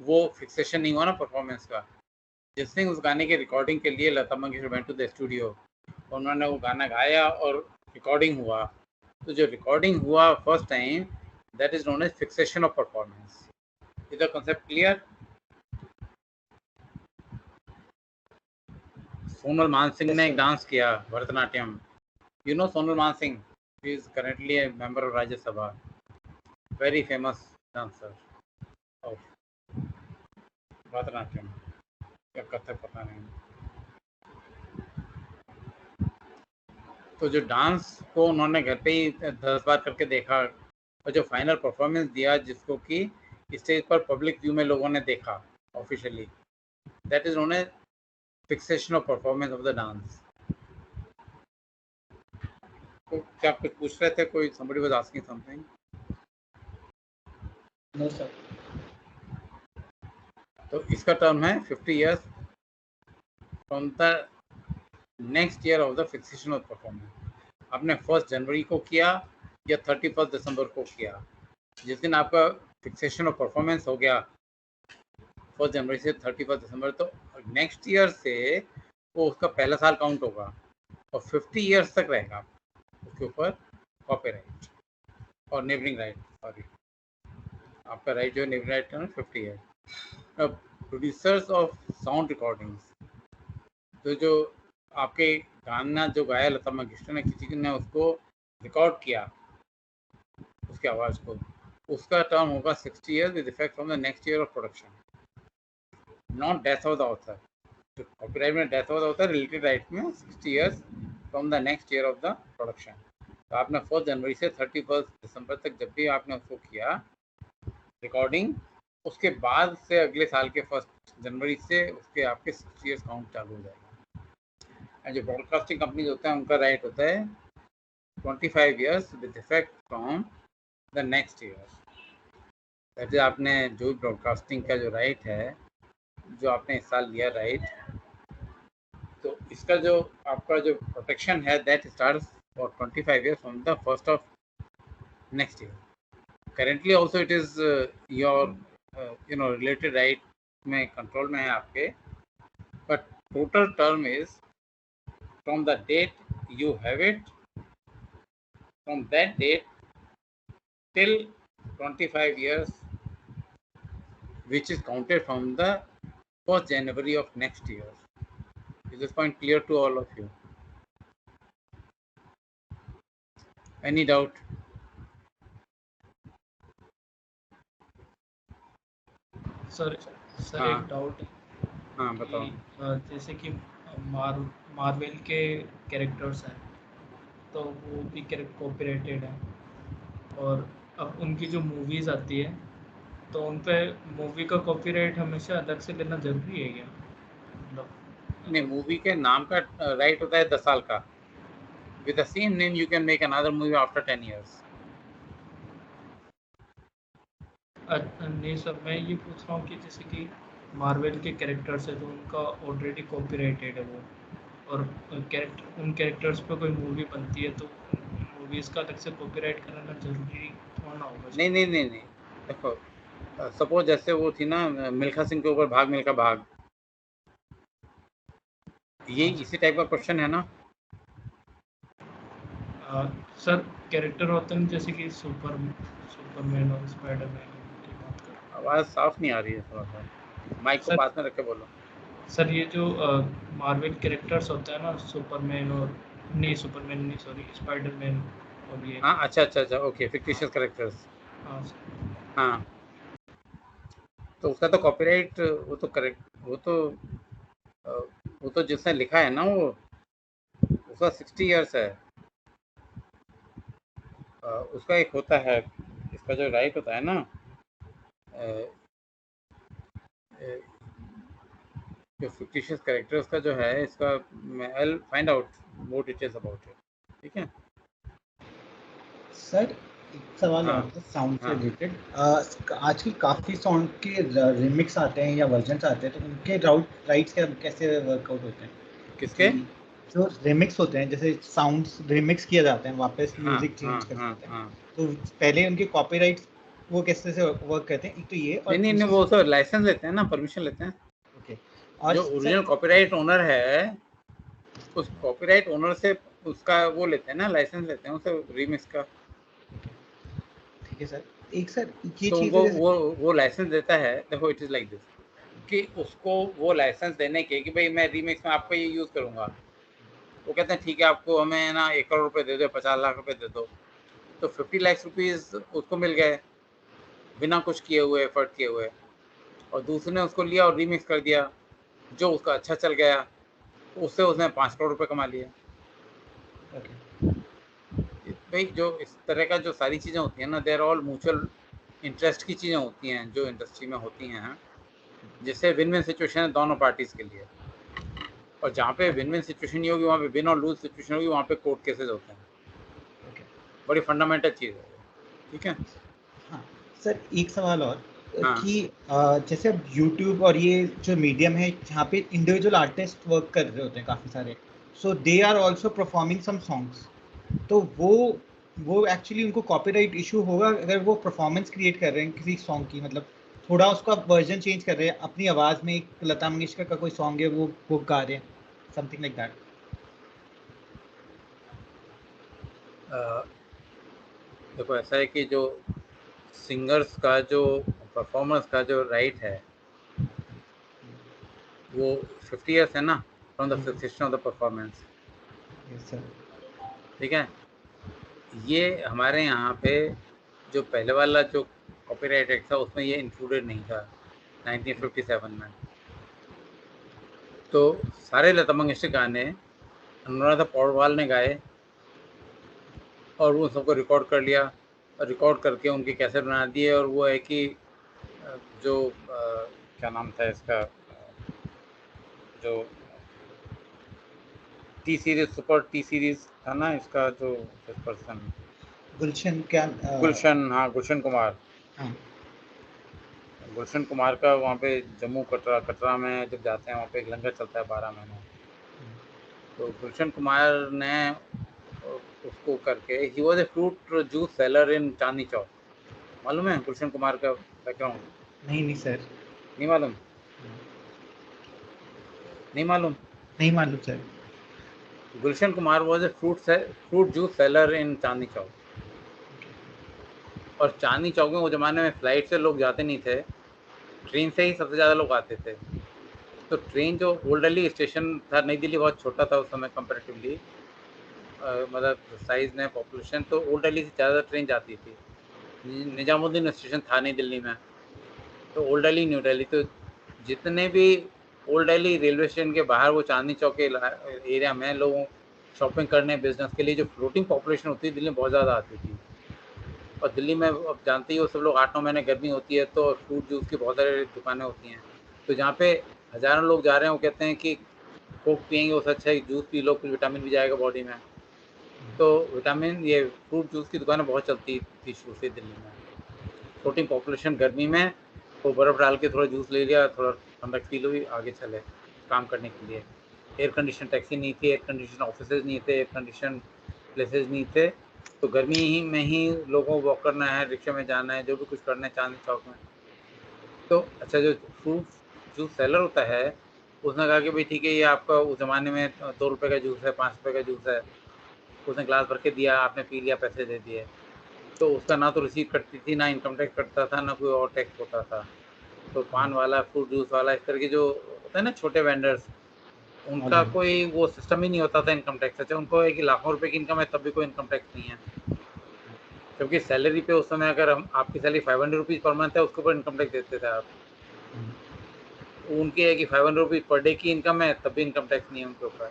वो फिक्सेशन नहीं हुआ ना परफॉर्मेंस का। जिस दिन उस गाने के रिकॉर्डिंग के लिए Lata Mangeshkar went to the studio, उन्होंने वो गाना गाया और रिकॉर्डिंग हुआ, तो जो रिकॉर्डिंग हुआ first time, that is known as fixation of performance. Is the concept clear? Sonal Mansingh ने एक डांस किया Bharatanatyam. You know Sonal Mansingh, he is currently a member of Rajya Sabha, very famous dancer of Bharatanatyam, क्या कथक पता नहीं। तो जो डांस को उन्होंने घर पे ही 10 बार करके देखा और जो फाइनल परफॉर्मेंस दिया, जिसको कि स्टेज पर पब्लिक व्यू में लोगों ने देखा officially, that is known as fixation of performance of the dance. तो क्या आप कुछ पूछ रहे थे? कोई somebody was asking something? No sir. तो इसका टर्म है 50 years from the next year of the fixation of performance. आपने 1 जनवरी को किया या 31 दिसंबर को किया, जिस दिन आपका फिक्सेशन ऑफ परफॉर्मेंस हो गया 1 जनवरी से 31 दिसंबर, तो नेक्स्ट ईयर से वो उसका पहला साल काउंट होगा और 50 ईयर्स तक रहेगा उसके ऊपर कॉपीराइट और नेबरिंग राइट। सॉरी, आपका राइट जो है नेबरिंग राइट का 50 ईयर। अब प्रोड्यूसर्स ऑफ साउंड रिकॉर्डिंग्स, तो जो आपके गाना जो गाया लता मंगेशकर ने, किसी ने उसको रिकॉर्ड किया उसकी आवाज़ को, उसका टर्म होगा 60 years with effect from the next year of production, not death of the author. तो कॉपीराइट में death of the author, related right में 60 years from the next year of the production. तो आपने 1 जनवरी से 31 दिसंबर तक जब भी आपने उसको किया रिकॉर्डिंग, उसके बाद से अगले साल के 1 जनवरी से उसके आपके 60 ईयर्स काउंट चालू हो जाएगा। एंड जो ब्रॉडकास्टिंग कंपनीज होते हैं उनका राइट होता है 25 years with effect from the next year. That is आपने जो ब्रॉडकास्टिंग का जो राइट है, जो आपने इस साल लिया राइट, तो इसका जो आपका जो प्रोटेक्शन है that starts for 25 years from the first of next year. Currently also it is your related right में कंट्रोल में है आपके, but total term is from the date you have it, from that date till 25 years, which is counted from the 1st January of next year. Is this point clear to all of you? Any doubt? Sir हाँ। एक doubt है हाँ बताओ। कि जैसे कि Marvel के characters हैं, तो वो भी कॉपीराइटेड है, और अब उनकी जो मूवीज़ आती है तो उन पे मूवी का कॉपीराइट हमेशा अलग से लेना जरूरी है क्या? मतलब नहीं, मूवी के नाम का राइट होता है 10 साल का। With the same name you can make another movie after 10 years. नहीं सर, मैं ये पूछ रहा हूँ कि जैसे कि मार्वल के कैरेक्टर्स है तो उनका ऑलरेडी कॉपीराइटेड है वो, और उन कैरेक्टर्स पे कोई मूवी बनती है तो मूवीज़ का अलग से कॉपीराइट कराना ज़रूरी थोड़ा ना होगा। नहीं नहीं नहीं नहीं, देखो सपोज जैसे वो थी ना मिल्खा सिंह के ऊपर भाग मिल्खा भाग, ये इसी टाइप का क्वेश्चन है ना। सर कैरेक्टर होते हैं जैसे कि सुपरमैन और स्पाइडरमैन की बात करें। आवाज़ साफ नहीं आ रही है, थोड़ा सा माइक को सर पास में रख के बोलो। सर ये जो मार्वल कैरेक्टर्स होते हैं ना, सुपरमैन नहीं सॉरी स्पाइडरमैन और ये। हाँ अच्छा अच्छा अच्छा, ओके, फिक्टिशियस कैरेक्टर्स। हाँ सर, हाँ, तो उसका तो कॉपीराइट वो तो करेक्ट वो तो जिसने लिखा है ना वो उसका 60 इयर्स है। उसका एक होता है, इसका जो राइट होता है ना, जो फिक्टिशियस कैरेक्टर्स का जो है इसका, I will find out more details about it, ठीक है। सर एक सवाल हाँ और था साउंड से हाँ, रिलेटेड। आजकल काफी सॉन्ग के रिमिक्स आते हैं या वर्जन्स आते हैं, तो उनके राइट्स कैसे वर्कआउट होते हैं? किसके? कि जो रिमिक्स होते हैं, जैसे साउंड्स रिमिक्स किया जाते हैं, वापस हाँ म्यूजिक हाँ चेंज कर हाँ देते हैं, हाँ, तो पहले उनके कॉपीराइट्स वो कैसे से वर्क करते हैं? एक तो ये, और नहीं नहीं नहीं, दूसरी वो तो लाइसेंस लेते हैं ना, परमिशन लेते हैं। ओके, और जो ओरिजिनल कॉपीराइट ओनर है उस कॉपीराइट ओनर से उसका वो लेते हैं ना, लाइसेंस लेते हैं उसे रीमिक्स का। ठीक है सर। एक सर ये तो चीज़ उनको है जैसे वो लाइसेंस देता है। देखो इट इज़ लाइक दिस कि उसको वो लाइसेंस देने के कि भाई मैं रीमिक्स में आपका ये यूज़ करूँगा, वो कहते हैं ठीक है आपको हमें ना 1 करोड़ रुपए दे दो, 50 लाख रुपए दे दो, तो 50 लाख रुपीज़ उसको मिल गए बिना कुछ किए हुए, एफर्ट किए हुए। और दूसरे ने उसको लिया और रीमिक्स कर दिया, जो उसका अच्छा चल गया, उससे उसने 5 करोड़ रुपए कमा लिए। ओके, भाई जो इस तरह का जो सारी चीज़ें होती हैं ना, they are all mutual interest की चीज़ें होती हैं जो इंडस्ट्री में होती हैं, जिससे विन विन सिचुएशन है दोनों पार्टीज़ के लिए। और जहाँ पे विन विन सिचुएशन नहीं होगी वहाँ पे विन और लूज सिचुएशन होगी, वहाँ पे कोर्ट केसेस होते हैं। ओके। बड़ी फंडामेंटल चीज़ है, ठीक है। हाँ सर, एक सवाल और हाँ कि जैसे अब यूट्यूब और ये जो मीडियम है जहाँ पे इंडिविजुअल आर्टिस्ट वर्क कर रहे होते हैं काफ़ी सारे, so they are also performing some songs, तो वो एक्चुअली उनको कॉपीराइट इशू होगा अगर वो परफॉर्मेंस क्रिएट कर रहे हैं किसी सॉन्ग की, मतलब थोड़ा उसका वर्जन चेंज कर रहे हैं अपनी आवाज़ में, एक लता मंगेशकर का कोई सॉन्ग है वो गा रहे हैं, समथिंग लाइक दैट। देखो ऐसा है कि जो सिंगर्स का जो परफॉर्मर्स का जो राइट है वो 50 ईयर्स है ना, from the fixation of the performance, yes sir. ठीक है। ये हमारे यहाँ पे जो पहले वाला जो कॉपीराइट एक्ट था उसमें ये इंक्लूडेड नहीं था 1957 में। तो सारे लता मंगेशकर गाने अनुराधा पौडवाल ने गाए और वो सबको रिकॉर्ड कर लिया, और रिकॉर्ड करके उनके कैसेट बना दिए। और वो है कि जो क्या नाम था इसका, जो T series, super T series था ना इसका, जो पर्सन, गुलशन क्या गुलशन, हाँ गुलशन कुमार। हाँ गुलशन कुमार का वहाँ पे जम्मू कटरा में जब जाते हैं वहाँ पे एक लंगर चलता है 12 महीने, तो गुलशन कुमार ने उसको करके, he was a fruit juice seller in Chandni Chowk. मालूम है गुलशन कुमार का बैकग्राउंड? नहीं सर, नहीं मालूम? नहीं मालूम? नहीं मालूम sir. Gulshan Kumar was a fruit juice seller in Chandni Chowk. और चांदनी चौक में वो ज़माने में फ़्लाइट से लोग जाते नहीं थे, ट्रेन से ही सबसे ज़्यादा लोग आते थे। तो ट्रेन जो ओल्ड दिल्ली स्टेशन था, नई दिल्ली बहुत छोटा था उस समय कंपैरेटिवली, मतलब साइज़ में, पॉपुलेशन, तो ओल्ड दिल्ली से ज़्यादा ट्रेन जाती थी। निजामुद्दीन स्टेशन था नई दिल्ली में, तो ओल्ड दिल्ली, न्यू दिल्ली, तो जितने भी ओल्ड दिल्ली रेलवे स्टेशन के बाहर वो चांदनी चौक के एरिया में लोगों शॉपिंग करने, बिजनेस के लिए जो फ्लोटिंग पॉपुलेशन होती है दिल्ली में बहुत ज़्यादा आती थी। और दिल्ली में अब जानते ही हो सब लोग, 8-9 महीने गर्मी होती है तो फ्रूट जूस की बहुत सारी दुकानें होती हैं। तो जहाँ पे हज़ारों लोग जा रहे हैं वो कहते हैं कि कोक पिएंगे उससे अच्छा है जूस पी लो, कुछ विटामिन भी जाएगा बॉडी में। तो विटामिन, ये फ्रूट जूस की दुकानें बहुत चलती थी शुरू से दिल्ली में। फ्लोटिंग पॉपुलेशन गर्मी में वो बर्फ़ डाल के थोड़ा जूस ले लिया, थोड़ा ठंडक फील हुई, आगे चले काम करने के लिए, एयर कंडीशन टैक्सी नहीं थी, एयर कंडीशन ऑफिसेज नहीं थे, एयर कंडीशन प्लेसेज नहीं थे। तो गर्मी ही में ही लोगों को वॉक करना है, रिक्शे में जाना है, जो भी कुछ करना है चांदनी चौक में। तो अच्छा, जो फ्रूट जूस सेलर होता है उसने कहा कि भाई ठीक है, ये आपका उस ज़माने में 2 रुपये का जूस है, 5 रुपये का जूस है। उसने ग्लास भर के दिया, आपने पी लिया, पैसे दे दिए। तो उसका ना तो रिसीव कटती थी, ना इनकम टैक्स कटता था, ना कोई और टैक्स होता था। तो पान वाला, फ्रूट जूस वाला, इस तरह के जो होता है ना छोटे वेंडर्स, उनका हाँ जी। कोई वो सिस्टम ही नहीं होता था इनकम टैक्स। अच्छा, उनको है कि लाखों रुपए की इनकम है तब भी कोई इनकम टैक्स नहीं है, क्योंकि सैलरी पे उस समय अगर हम आपकी सैलरी 500 रुपीज़ पर मंथ है, उसके ऊपर इनकम टैक्स देते थे आप। उनकी है कि 500 रुपीज़ पर डे की इनकम है, तब भी इनकम टैक्स नहीं है उनके ऊपर।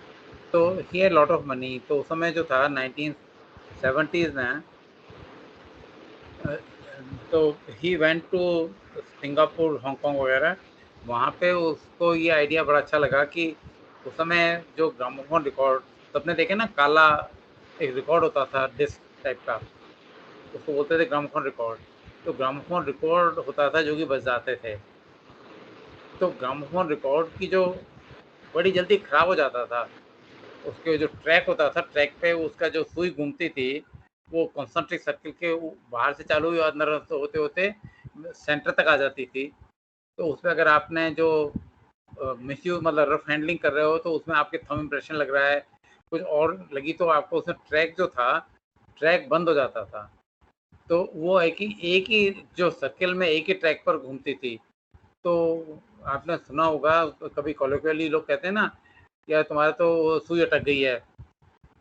तो he had lot of money. तो उस समय जो था 1970s में, तो he went to Singapore, Hong Kong वगैरह। वहाँ पे उसको ये आइडिया बड़ा अच्छा लगा कि उस समय जो ग्रामोफोन रिकॉर्ड सबने देखे ना, काला एक रिकॉर्ड होता था डिस्क टाइप का, उसको बोलते थे ग्रामोफोन रिकॉर्ड। तो ग्रामोफोन रिकॉर्ड होता था जो कि बजाते थे। तो ग्रामोफोन रिकॉर्ड की जो बड़ी जल्दी ख़राब हो जाता था, उसके जो ट्रैक होता था, ट्रैक पे उसका जो सुई घूमती थी, वो कॉन्सेंट्रिक सर्किल के बाहर से चालू हुई और अंदर होते होते सेंटर तक आ जाती थी। तो उसमें अगर आपने जो मिसयूज मतलब रफ हैंडलिंग कर रहे हो, तो उसमें आपके थंब इम्प्रेशन लग रहा है, कुछ और लगी, तो आपको उसमें ट्रैक जो था, ट्रैक बंद हो जाता था। तो वो है कि एक ही जो सर्किल में एक ही ट्रैक पर घूमती थी। तो आपने सुना होगा कभी कॉलोquially लोग कहते हैं ना, यार तुम्हारा तो सुई अटक गई है,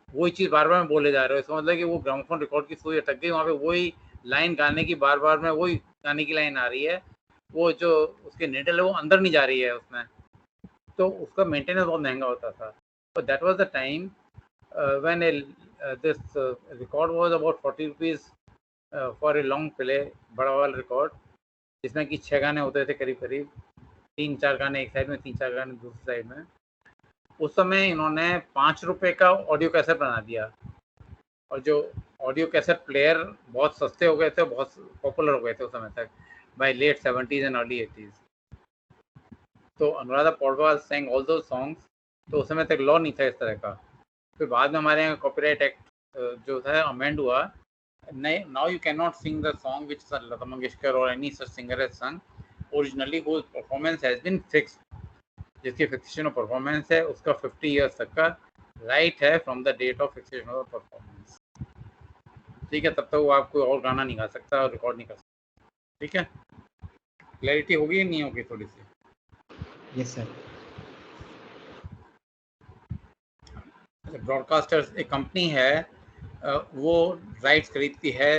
वही चीज़ बार बार में बोले जा रहे हो। इसका मतलब कि वो ग्रामोफोन रिकॉर्ड की सुई अटक गई, वहाँ पे वही लाइन गाने की बार बार में वही गाने की लाइन आ रही है, वो जो उसके निडल है वो अंदर नहीं जा रही है उसमें। तो उसका मेंटेनेंस बहुत महंगा होता था। तो that was the time when this record was about 40 rupees for a long play, बड़ा वाला रिकॉर्ड, जिसमें कि 6 गाने होते थे करीब करीब, 3-4 गाने एक साइड में, 3-4 गाने दूसरी साइड में। उस समय इन्होंने 5 रुपए का ऑडियो कैसेट बना दिया, और जो ऑडियो कैसेट प्लेयर बहुत सस्ते हो गए थे, बहुत पॉपुलर हो गए थे उस समय तक, by let 70s and early 80s। तो Anuradha Paudwal sang all those songs. तो उस समय तक लॉ नहीं था इस तरह का। फिर बाद में हमारे यहाँ कॉपीराइट एक्ट जो था अमेंड हुआ। Now you can not sing the song which Lata Mangeshkar और any such singer has sung originally, whose performance has been fixed, जिसकी फिक्सेशन ऑफ परफॉर्मेंस है उसका 50 ईयर्स तक का राइट है from the date of fixation of performance. ठीक है, तब तक वो आप कोई और गाना नहीं गा सकता और रिकॉर्ड नहीं कर सकता। ठीक है, क्लैरिटी होगी या नहीं होगी थोड़ी सी? Yes sir. ब्रॉडकास्टर्स एक कंपनी है, वो राइट्स खरीदती है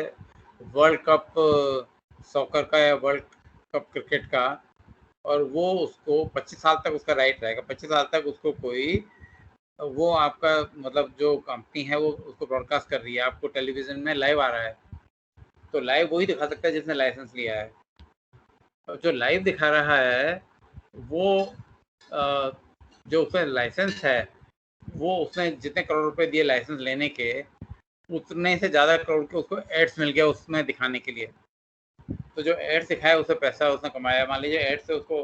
वर्ल्ड कप सॉकर का या वर्ल्ड कप क्रिकेट का, और वो उसको 25 साल तक उसका राइट रहेगा। 25 साल तक उसको कोई वो आपका मतलब जो कंपनी है वो उसको ब्रॉडकास्ट कर रही है, आपको टेलीविज़न में लाइव आ रहा है, तो लाइव वही दिखा सकता है जिसने लाइसेंस लिया है। और जो लाइव दिखा रहा है वो जो उसका लाइसेंस है, वो उसने जितने करोड़ रुपए दिए लाइसेंस लेने के, उतने से ज़्यादा करोड़ के उसको एड्स मिल गया उसमें दिखाने के लिए। तो जो एड्स दिखाया उससे पैसा उसने कमाया। मान लीजिए एड्स से उसको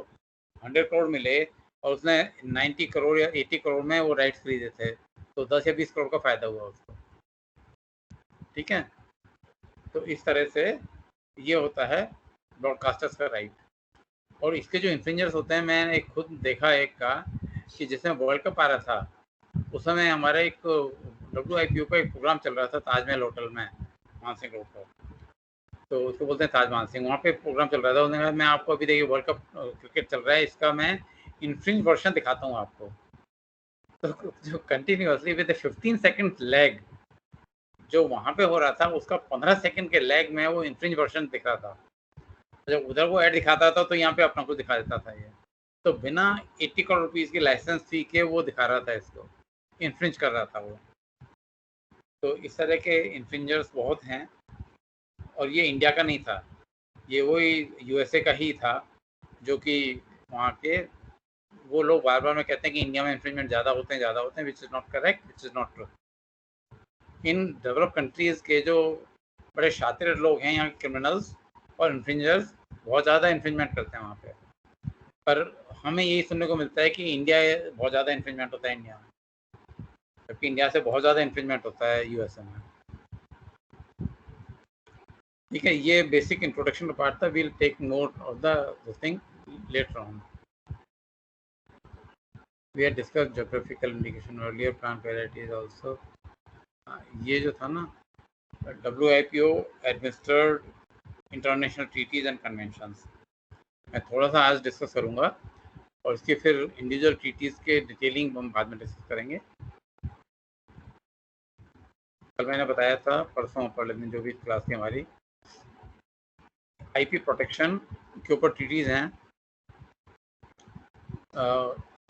100 करोड़ मिले और उसने 90 करोड़ या 80 करोड़ में वो राइट्स खरीदे थे, तो 10 या 20 करोड़ का फ़ायदा हुआ उसको। ठीक है, तो इस तरह से ये होता है ब्रॉडकास्टर्स का राइट। और इसके जो इन्फ्रिंजर्स होते हैं, मैंने एक खुद देखा एक का, कि जिसमें वर्ल्ड कप आ रहा था, उस समय हमारा एक WIPO का एक प्रोग्राम चल रहा था ताजमहल होटल में, मानसिंह रोड पर। तो उसको बोलते हैं ताज मानसिंह। वहाँ पे प्रोग्राम चल रहा था। उन्होंने कहा मैं आपको अभी देखिए वर्ल्ड कप क्रिकेट चल रहा है, इसका मैं इन्फ्रिंज वर्जन दिखाता हूँ आपको। तो जो कंटिन्यूअसली विद 15 सेकंड लैग जो वहाँ पे हो रहा था, उसका 15 सेकंड के लैग में वो इन्फ्रिंज वर्जन दिख रहा था। जब उधर वो ऐड दिखाता था तो यहाँ पे अपना कुछ दिखा देता था ये। तो बिना 80 करोड़ रुपीज़ की लाइसेंस फी के वो दिखा रहा था, इसको इन्फ्रिंज कर रहा था वो। तो इस तरह के इन्फ्रिंजर्स बहुत हैं, और ये इंडिया का नहीं था, ये वही USA का ही था, जो कि वहाँ के वो लोग बार बार में कहते हैं कि इंडिया में इन्फ्रिंजमेंट ज़्यादा होते हैं, which is not correct, which is not true. In develop countries के जो बड़े शातिर लोग हैं यहाँ, क्रिमिनल्स और इन्फ्रिंजर्स बहुत ज़्यादा इन्फ्रिंजमेंट करते हैं वहाँ पे। पर हमें यही सुनने को मिलता है कि इंडिया बहुत ज़्यादा इन्फ्रिंजमेंट होता है इंडिया में, जबकि इंडिया से बहुत ज़्यादा इन्फ्रिंजमेंट होता है यूएसए में। ठीक है, ये बेसिक इंट्रोडक्शन का पार्ट था। We'll take note of the thing later on. We have discussed geographical indication earlier, plant varieties also. ये जो था ना, WIPO administered international treaties and conventions, मैं थोड़ा सा आज डिस्कस करूंगा और इसके फिर इंडिविजुअल ट्रीटीज के डिटेलिंग हम बाद में डिस्कस करेंगे। कल मैंने बताया था, परसों पढ़ लेते जो भी क्लास थी हमारी, IP प्रोटेक्शन के ऊपर ट्रीटीज हैं।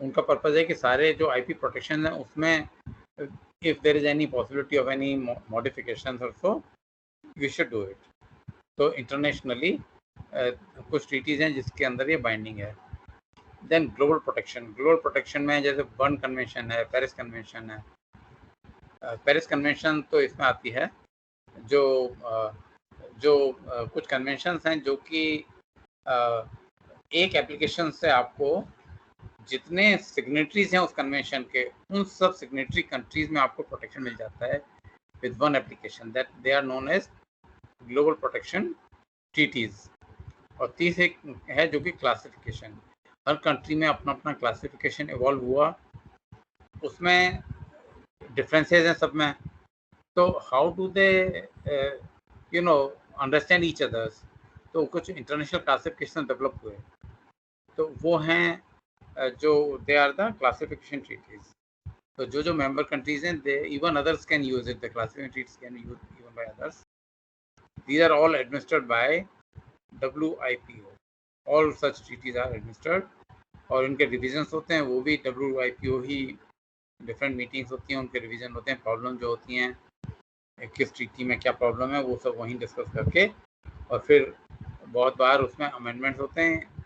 उनका पर्पज़ है कि सारे जो IP प्रोटेक्शन है उसमें if there is any possibility of any modifications और so we should do it. तो इंटरनेशनली कुछ ट्रीटीज हैं जिसके अंदर ये बाइंडिंग है। देन ग्लोबल प्रोटेक्शन में जैसे बर्न कन्वेंशन है, पेरिस कन्वेंशन है। पेरिस कन्वेंशन तो इसमें आती है जो कुछ कन्वेंशंस हैं जो कि एक एप्लीकेशन से आपको जितने सिग्नेटरीज हैं उस कन्वेंशन के, उन सब सिग्नेटरी कंट्रीज में आपको प्रोटेक्शन मिल जाता है with one application, that they are known as global protection treaties. और तीसरे है जो कि क्लासिफिकेशन, हर कंट्री में अपना अपना क्लासिफिकेशन इवॉल्व हुआ, उसमें डिफरेंसेस हैं सब में। तो how do they understand each others, तो कुछ इंटरनेशनल क्लासिफिकेशन डेवलप हुए, तो वो हैं जो they are the classification treaties. तो जो मेंबर कंट्रीज हैं, they even others can use it, the classification treaties can use even by others. These are all administered by WIPO, all such treaties are administered, और इनके revisions होते हैं वो भी WIPO ही, different meetings होती हैं, उनके रिवीजन होते हैं, प्रॉब्लम जो होती हैं किस ट्रीटी में क्या प्रॉब्लम है वो सब वहीं डिस्कस करके, और फिर बहुत बार उसमें अमेंडमेंट्स होते हैं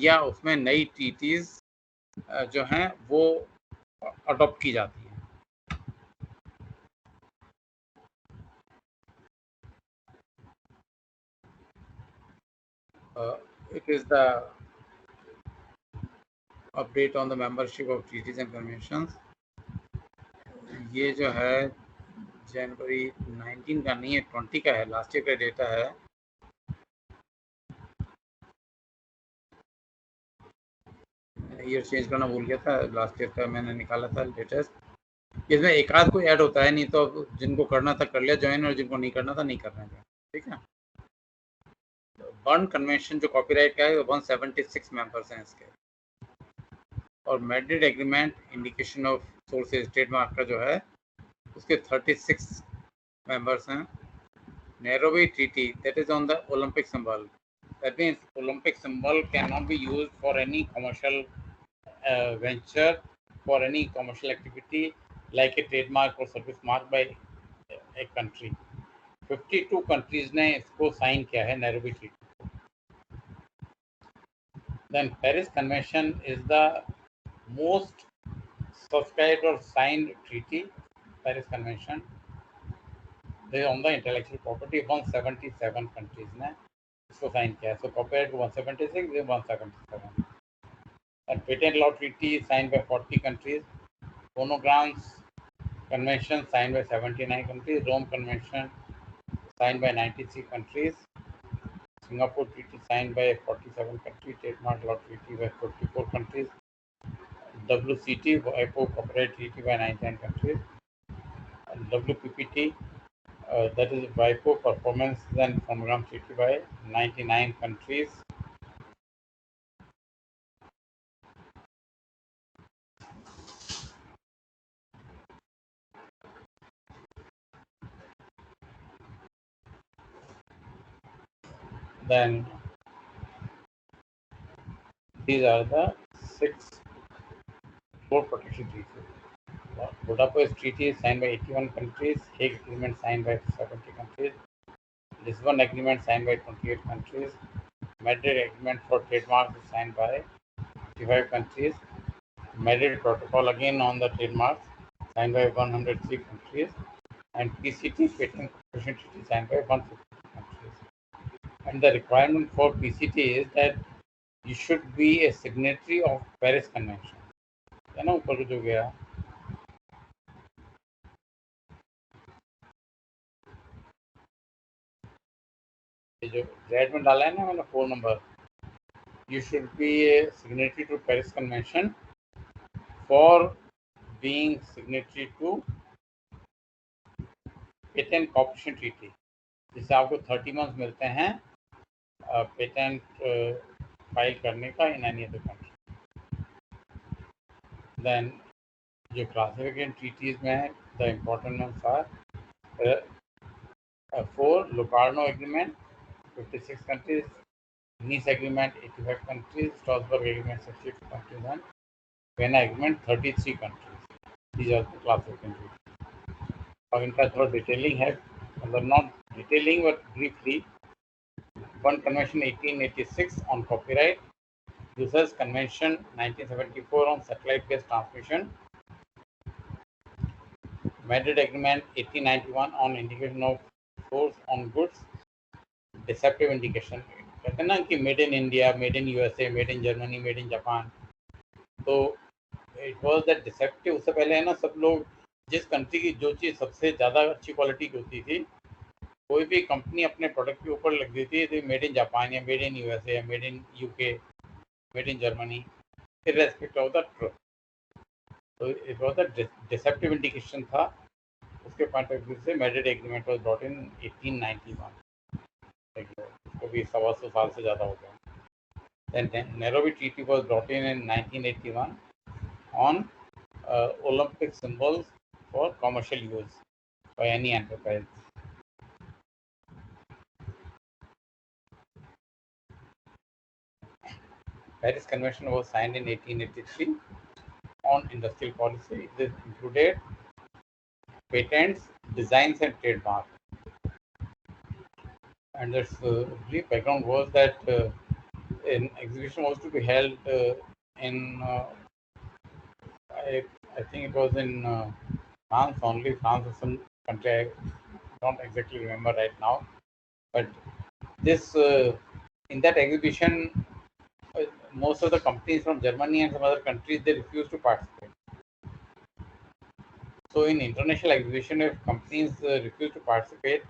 या उसमें नई ट्रीटीज जो हैं वो अडॉप्ट की जाती हैं। It is the update on the membership of treaties and conventions. ये जो है जनवरी 19 का नहीं है, 20 का है, लास्ट ईयर का डेटा है। ईयर चेंज करना भूल गया था, लास्ट ईयर का मैंने निकाला था लेटेस्ट। इसमें एक आध कोई ऐड होता है, नहीं तो जिनको करना था कर लिया ज्वाइन, और जिनको नहीं करना था नहीं करना था। ठीक है, बर्न कन्वेंशन जो कॉपीराइट का है 176 मेंबर्स हैं इसके, और Madrid agreement indication of sources trademark का जो है उसके 36 मेंबर्स हैं। Nairobi treaty, that is on the Olympic symbol, that means Olympic symbol can not be used for any commercial venture, for any commercial activity like a trademark or service mark by a country. 52 countries ने इसको sign किया है Nairobi treaty. Then Paris Convention is the most subscribed or signed treaty. Paris Convention, they on the intellectual property 177 countries ने इसको sign किया है, so compared to 176 with 177. And patent law treaty signed by 40 countries. Phonograms Convention signed by 79 countries. Rome Convention signed by 93 countries. Singapore Treaty signed by 47 countries. Trademark Law Treaty by 44 countries. WCT, WIPO Copyright Treaty by 99 countries. And WPPT, that is WIPO Performance and Phonogram Treaty by 99 countries. Then these are the 6 core protection treaties. Budapest Treaty signed by 81 countries. Hague Agreement signed by 70 countries. Lisbon Agreement signed by 28 countries. Madrid Agreement for trademarks signed by 55 countries. Madrid Protocol again on the trademarks signed by 103 countries. And PCT Patent Cooperation Treaty signed by 150 countries. And the requirement for PCT is that you should be a signatory of Paris Convention. है ना, ऊपर जो गया ये जो red में डाला है ना मैंने 4 number, you should be a signatory to Paris Convention for being signatory to Patent Cooperation Treaty, जिससे आपको 30 months मिलते हैं पेटेंट फाइल करने का in any other country. Then जो क्लासिफिकेशन ट्रीटीज में है, the important ones are 4 Locarno Agreement 56 countries, Nice Agreement 85 countries, Strasbourg Agreement 66 countries, and Vienna Agreement 33 countries. These are the classification treaties. अब इनका थोड़ा detailing है, मतलब not detailing but briefly. One convention 1886 on copyright, Users Convention 1974 on satellite-based transmission, Madrid Agreement 1891 on indication of source on goods, deceptive indication. कहते हैं ना कि made in India, made in USA, made in Germany, made in Japan. तो it was that deceptive. उससे पहले है ना, सब लोग जिस कंट्री की जो चीज़ सबसे ज़्यादा अच्छी क्वालिटी की होती थी, कोई भी कंपनी अपने प्रोडक्ट के ऊपर लिख देती थी मेड इन जापान या मेड इन यूएसए या made in UK, made in Germany, irrespective of the truth. तो it was the deceptive indication था. उसके पॉइंट ऑफ व्यू से Madrid agreement was brought in 1891. उसको भी 125 साल से ज़्यादा हो गया. Then Nairobi Treaty was brought in 1981 on Olympic symbols for commercial use by any enterprise. Paris Convention was signed in 1883 on industrial policy. This included patents, designs, and trademark. And the brief background was that an exhibition was to be held in I think it was in France only. France or some country, I don't exactly remember right now. But this in that exhibition, most of the companies from Germany and some other countries, they refused to participate. So in international exhibition, if companies refuse to participate,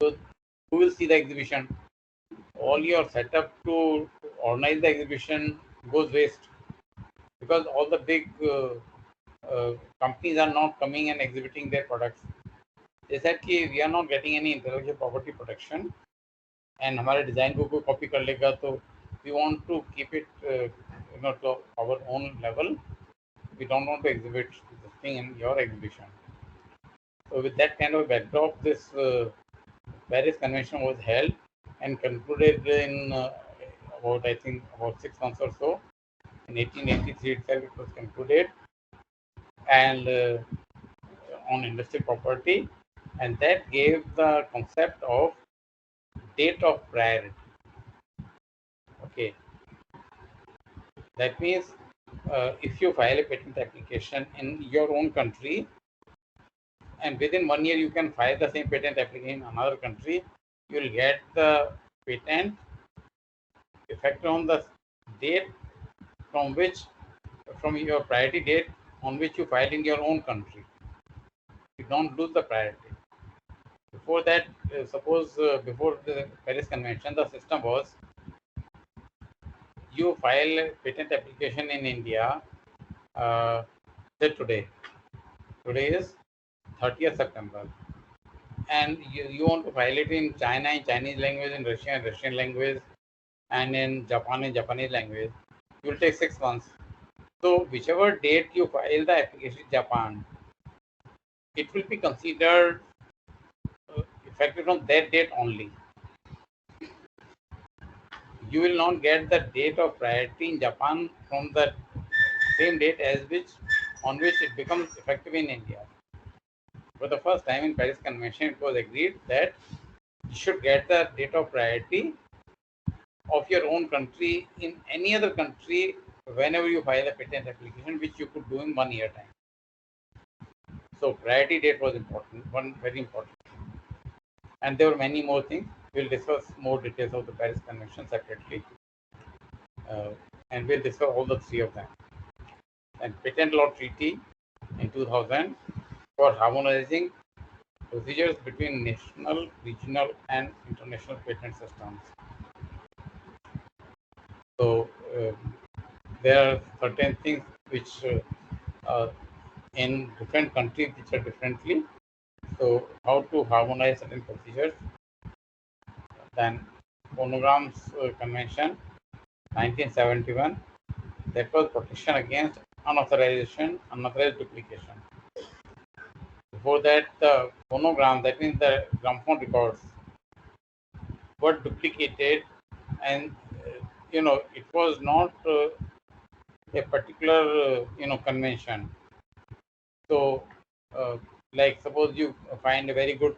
so who will see the exhibition? All your setup to organize the exhibition goes waste, because all the big companies are not coming and exhibiting their products. They said कि we are not getting any intellectual property protection, and हमारे design को कोई copy कर लेगा, तो we want to keep it to our own level. We don't want to exhibit this thing in your exhibition. So with that kind of backdrop, this Paris Convention was held and concluded in about 6 months or so. In 1883 itself it was concluded, and on industrial property, and that gave the concept of date of priority. Okay, that means if you file a patent application in your own country, and within 1 year you can file the same patent application in another country, you will get the patent effective on the date from your priority date on which you filed in your own country. You don't lose the priority. Before that, suppose before the Paris Convention, the system was you file a patent application in India, say today. Today is 30th September. And you want to file it in China in Chinese language, in Russia in Russian language, and in Japan in Japanese language. It will take 6 months. So whichever date you file the application in Japan, it will be considered effective from that date only. You will not get the date of priority in Japan from the same date on which it becomes effective in India. For the first time in Paris Convention, it was agreed that you should get the date of priority of your own country in any other country whenever you file a patent application, which you could do in 1 year time. So priority date was important, one very important. And there were many more things. We'll discuss more details of the Paris Convention separately. and we'll discuss all the three of them. And Patent Law Treaty in 2000 for harmonizing procedures between national, regional, and international patent systems. So there are certain things which in different countries which are differently. So how to harmonize certain procedures. Then Phonograms Convention 1971, that was protection against unauthorized duplication. Before that, the phonogram, that means the gramophone records, were duplicated, and it was not a particular convention. So like suppose you find a very good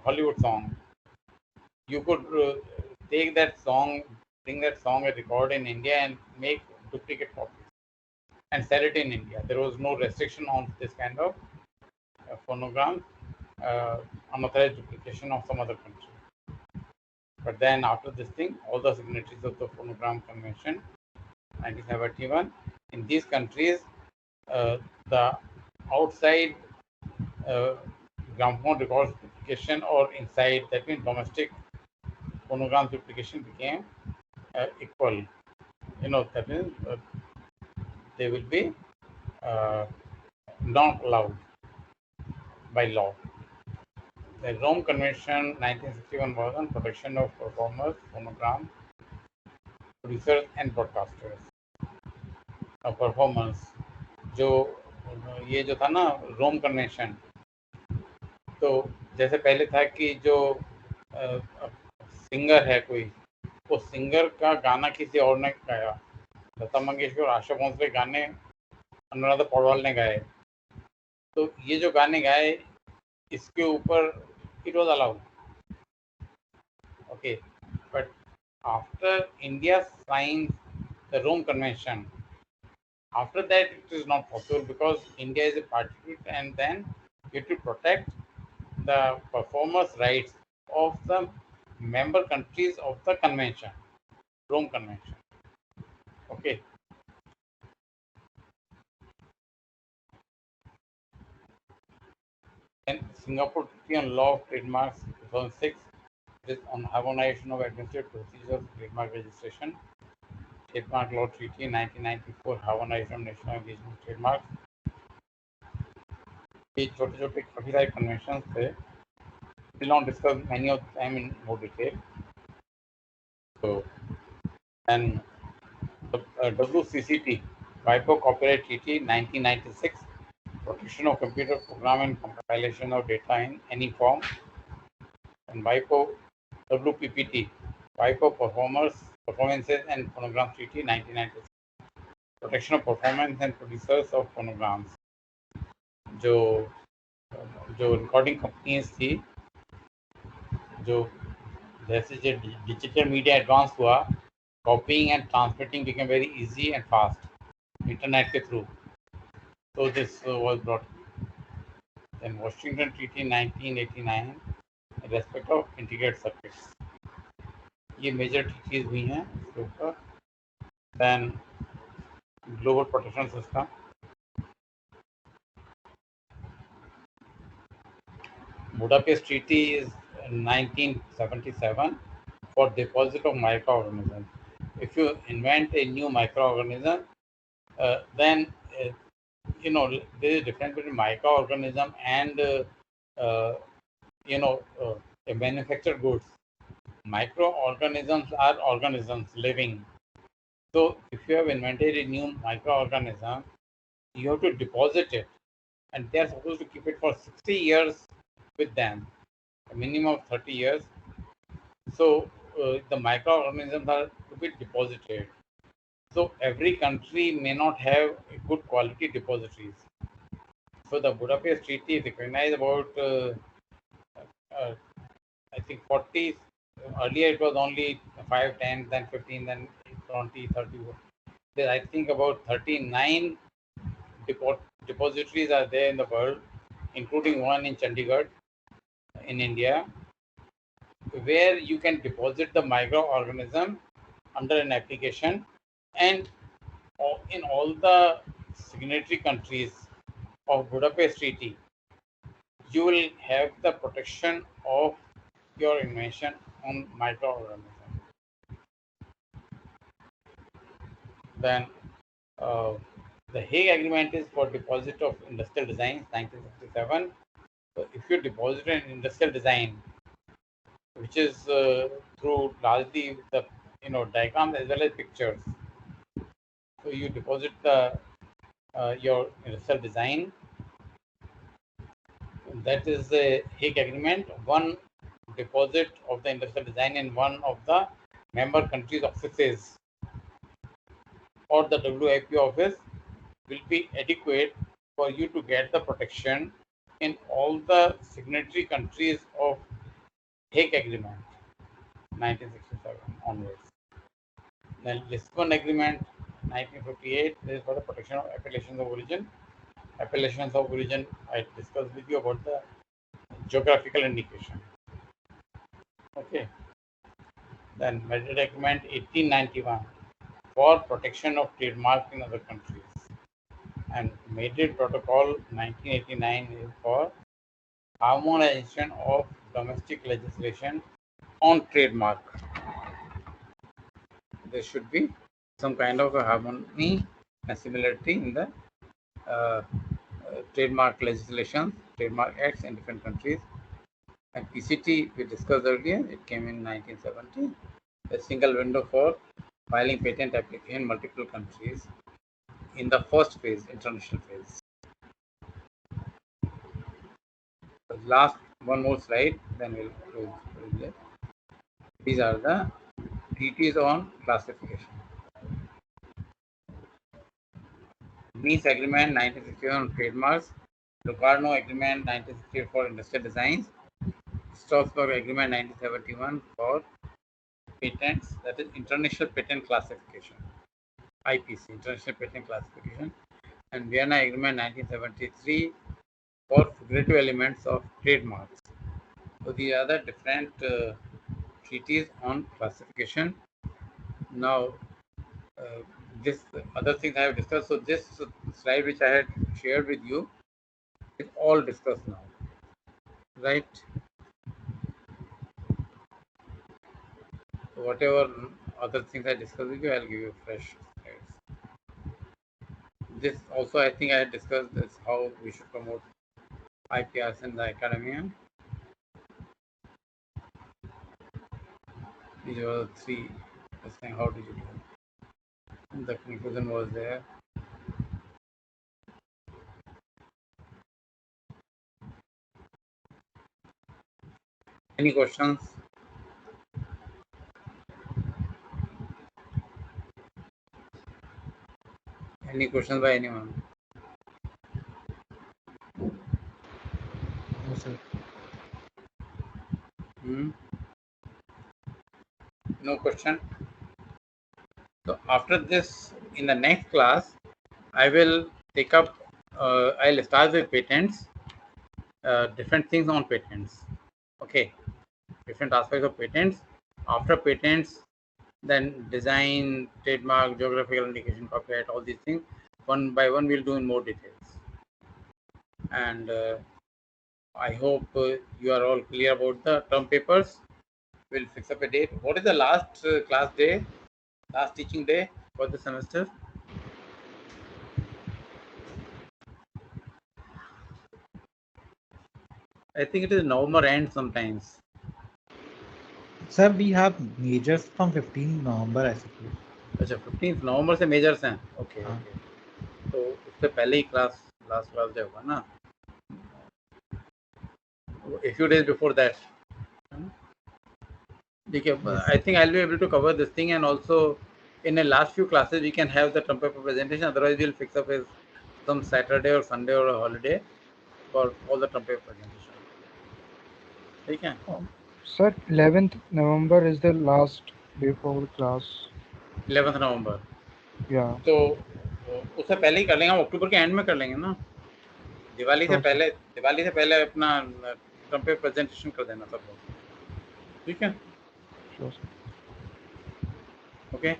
Hollywood song, you could take that song, bring that song and record in India and make duplicate copies and sell it in India. There was no restriction on this kind of phonogram, unauthorized duplication of some other country. But then after this thing, all the signatories of the Phonogram Convention 1971, in these countries, the outside gramophone records duplication or inside, that means domestic phonogram duplication became equal. That means they will be not allowed by law. The Rome Convention 1961 was on protection of performers, phonogram producers and broadcasters. Performance जो ये जो था ना Rome convention, तो जैसे पहले था कि जो सिंगर है कोई, वो सिंगर का गाना किसी और ने गाया, लता मंगेशकर, आशा भोसले गाने अनुराधा पौडवाल ने गाए, तो ये जो गाने गाए इसके ऊपर it was allowed. Okay, but after India sign the Rome convention, after that it is not possible because India is a party to it, and then you have to protect the performers' rights of the member countries of the convention, Rome Convention. Okay. Then Singapore Treaty on Law of Trademarks 2006, it is on harmonization of administrative procedures of trademark registration. Trademark Law Treaty 1994, harmonization of national engagement trademarks. ये छोटे छोटे काफी सारे convention थे. We'll not discuss many of them in more detail. So, and WCCT, WIPO Copyright Treaty 1996, protection of computer program and compilation of data in any form. And WIPO WPPT, WIPO Performances and Phonogram Treaty 1996, protection of performance and producers of phonograms. जो recording companies थी, जो जैसे digital media advance हुआ, कॉपिंग and transmitting became very easy and fast internet के through. So this was brought. Then Washington Treaty 1989 in respect of integrated circuits. ये major treaties हुई हैं इसके ऊपर. Then Global Protection System. Budapest Treaty is 1977 for deposit of microorganisms. If you invent a new microorganism, then there is a difference between microorganism and a manufactured goods. Microorganisms are organisms living. So if you have invented a new microorganism, you have to deposit it, and they are supposed to keep it for 60 years with them, a minimum of 30 years. So the microorganisms are to be deposited. So every country may not have good quality depositories. So the Budapest Treaty recognized about I think 40. Earlier it was only 5, 10, then 15, then 20, 30. There I think about 39 depositories are there in the world, including one in Chandigarh in India, where you can deposit the microorganism under an application And in all the signatory countries of Budapest Treaty, you will have the protection of your invention on microorganism. Then the Hague Agreement is for deposit of industrial designs, 1967. So if you deposit an industrial design, which is through largely the diagrams as well as pictures, so you deposit the your industrial design. That is the Hague Agreement. One deposit of the industrial design in one of the member countries' offices or the WIP office will be adequate for you to get the protection in all the signatory countries of Hague Agreement, 1967 onwards. Then Lisbon Agreement, 1958, this is for the protection of appellations of origin. Appellations of origin, I discussed with you about the geographical indication. Okay. Then Madrid Agreement, 1891, for protection of trademark in other countries. And Madrid Protocol 1989 is for harmonization of domestic legislation on trademark. There should be some kind of a harmony and similarity in the trademark legislation, trademark acts in different countries. And PCT we discussed earlier, it came in 1970. A single window for filing patent application in multiple countries in the first phase, international phase. The last one more slide, then we'll close. These are the treaties on classification. Nice Agreement 1961 on trademarks, Locarno Agreement 1968 for industrial designs, Strasbourg Agreement 1971 for patents, that is International Patent Classification, IPC, International Patent Classification, and Vienna Agreement 1973 for figurative elements of trademarks. So these are the different treaties on classification. Now, this other things I have discussed. So this slide which I had shared with you is all discussed now, right? So whatever other things I discussed with you, I'll give you fresh slides. This also, I think I had discussed this, how we should promote IPRs in the academia. These were the three. This thing, how did you do? And the conclusion was there. Any questions? Any questions by anyone? No, sir. No question. So after this, in the next class, I will take up. I'll start with patents. Different things on patents. Okay, different aspects of patents. After patents, then design, trademark, geographical indication, copyright, all these things. One by one, we'll do in more details. And I hope you are all clear about the term papers. We'll fix up a date. What is the last class day, last teaching day for the semester? I think it is November end sometimes. Sir, we have majors from 15 November, I suppose. अच्छा 15 नवंबर से measures हैं okay हाँ. Okay तो उससे पहले ही class last class day होगा ना a few days before that ठीक है I think I'll be able to cover this thing and also in the last few classes we can have the term paper presentation, otherwise we'll fix up as some Saturday or Sunday or a holiday for all the term paper presentation. ठीक है Sir, 11th November is the last day for the class. 11th November. Yeah. तो उससे पहले ही कर लेंगे, हम अक्टूबर के and में कर लेंगे ना, दिवाली से पहले अपना टर्म पे प्रेजेंटेशन कर देना सब लोग, ठीक है? Sure, sir. ओके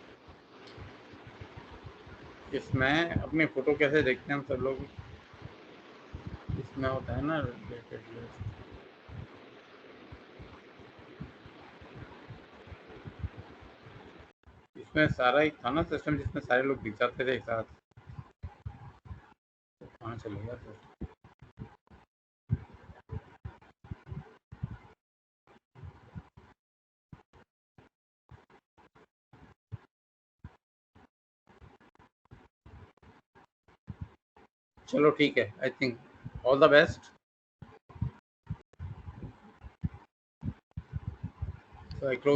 इसमें अपनी फोटो कैसे देखते हैं हम सब लोग? इसमें होता है ना रिलेटेड लिस्ट। इसमें सारा एक था ना सिस्टम जिसमें सारे लोग दिख जाते थे एक साथ, तो कहाँ चले गया फिर? चलो ठीक है, I think all the best. So I close